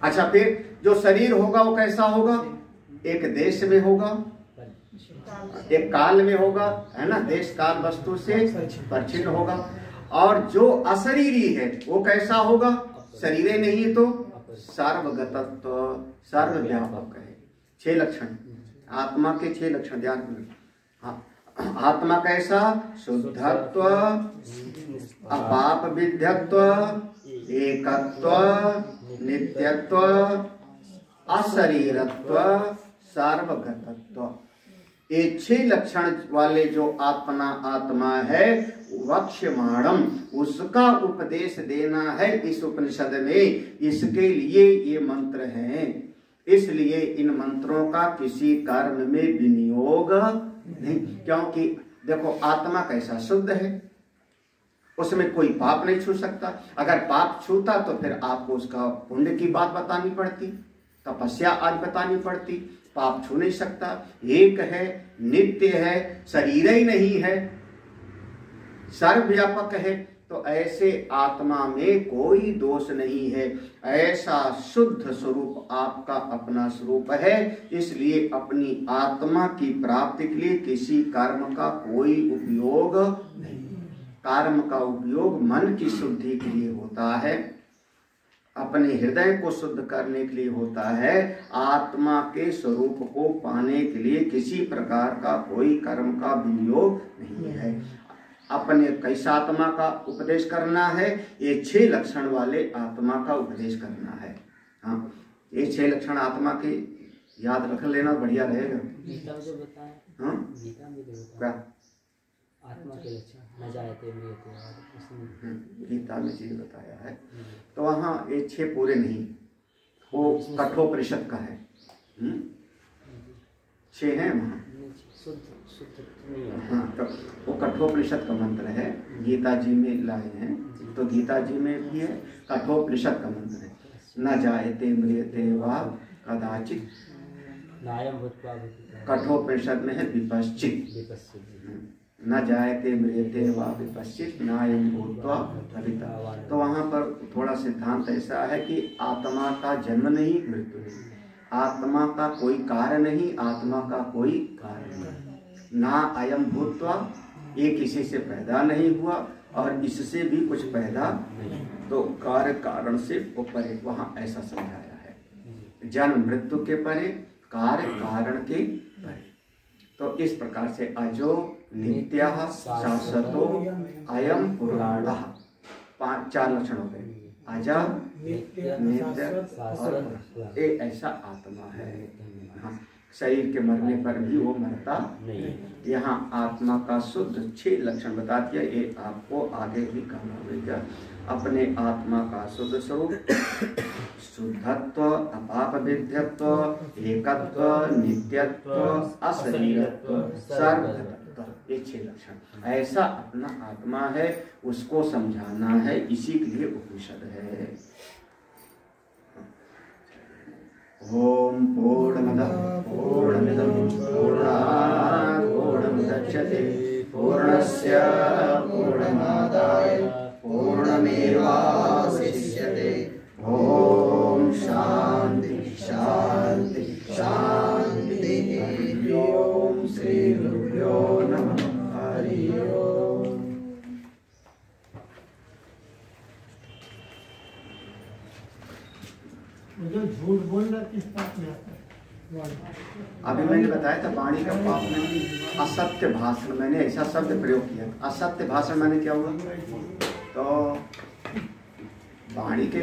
अच्छा, फिर जो शरीर होगा वो कैसा होगा? एक देश में होगा, एक काल में होगा, है ना, देश काल वस्तु से परिचिन्न होगा। और जो अशरीरी है वो कैसा होगा? शरीर नहीं तो सर्वगतत्व, सर्वव्यापक है। 6 लक्षण आत्मा के, 6 लक्षण ध्यान में। हाँ, आत्मा कैसा? शुद्धत्व, अपाप विध्यत्व, एकत्व, नित्यत्व, अशरीरत्व, सर्वगतत्व। ये 6 लक्षण वाले जो आत्मा है वक्ष्यमाणम, उसका उपदेश देना है इस उपनिषद में। इसके लिए ये मंत्र हैं, इसलिए इन मंत्रों का किसी कर्म में विनियोग नहीं। क्योंकि देखो आत्मा कैसा? शुद्ध है, उसमें कोई पाप नहीं छू सकता। अगर पाप छूता तो फिर आपको उसका पुण्य की बात बतानी पड़ती, तपस्या आज बतानी पड़ती। पाप छू नहीं सकता, एक है, नित्य है, शरीर ही नहीं है, सर्वव्यापक है। तो ऐसे आत्मा में कोई दोष नहीं है। ऐसा शुद्ध स्वरूप आपका अपना स्वरूप है। इसलिए अपनी आत्मा की प्राप्ति के लिए किसी कर्म का कोई उपयोग नहीं। कर्म का उपयोग मन की शुद्धि के लिए होता है, अपने हृदय को शुद्ध करने के लिए होता है। आत्मा के स्वरूप को पाने के लिए किसी प्रकार का कोई कर्म का विनियोग नहीं है। अपने कैसा आत्मा का उपदेश करना है? ये 6 लक्षण वाले आत्मा का उपदेश करना है। हाँ, ये 6 लक्षण आत्मा के याद रख लेना, बढ़िया रहेगा। गीता में जो बताया, हाँ, गीता में जो बताया क्या आत्मा के लक्षण न जायते मृत्यु, उसमें गीता में चीज बताया है। तो वहाँ ये 6 पूरे नहीं, वो कठोपनिषद का है। 6 है वहाँ, शुद्ध नहीं है। हाँ, तो वो कठोपनिषद का मंत्र है, गीता जी में लाए हैं। तो गीता जी में भी है, कठोपनिषद का मंत्र है, न जायते मृत्यते वा कदाचित। नायम भूत्वा भूतिका, कठोपनिषद में है विपश्चित, न जायते मृत्यते वा विपश्चित नायम भूत्वा भविता। तो वहाँ पर थोड़ा सिद्धांत ऐसा है कि आत्मा का जन्म नहीं, मृत्यु नहीं। आत्मा का कोई कार्य नहीं, आत्मा का कोई कार्य नहीं। ना अयम भूत्वा, ये किसी से पैदा नहीं हुआ और इससे भी कुछ पैदा नहीं, तो कार्य कारण से वो परे, वहाँ ऐसा समझाया है। जन्म मृत्यु के परे, कार्य कारण के परे। तो इस प्रकार से अजो नित्यः शाश्वतो अयम पुराणः, 4 लक्षण हो गए। अजा, नित्य और पुराण, ये ऐसा आत्मा है। हाँ, शरीर के मरने पर भी वो मरता नहीं। यहाँ आत्मा का शुद्ध 6 लक्षण बता दिया, ये आपको आगे भी कहना होगा। अपने आत्मा का शुद्ध स्वरूप, शुद्धत्व, अपाप विद्यत्व, एकत्व, नित्यत्व, अशरीरत्व, सर्वगतत्व, ये 6 लक्षण। ऐसा अपना आत्मा है, उसको समझाना है, इसी के लिए उपनिषद है। ओम पूर्णमदः पूर्णमिदं पूर्णात् पूर्णमुदच्यते पूर्णस्य पूर्णमादाय पूर्णमेवावशिष्यते। ओम शांति शांति शांति। ओम श्री गुरुभ्यो नमः। हरि ओम। जो झूठ बोलना किस बात में आता है? अभी मैंने बताया था वाणी का पाप में असत्य भाषण, मैंने ऐसा शब्द प्रयोग किया। असत्य भाषण मैंने क्या हुआ, तो वाणी के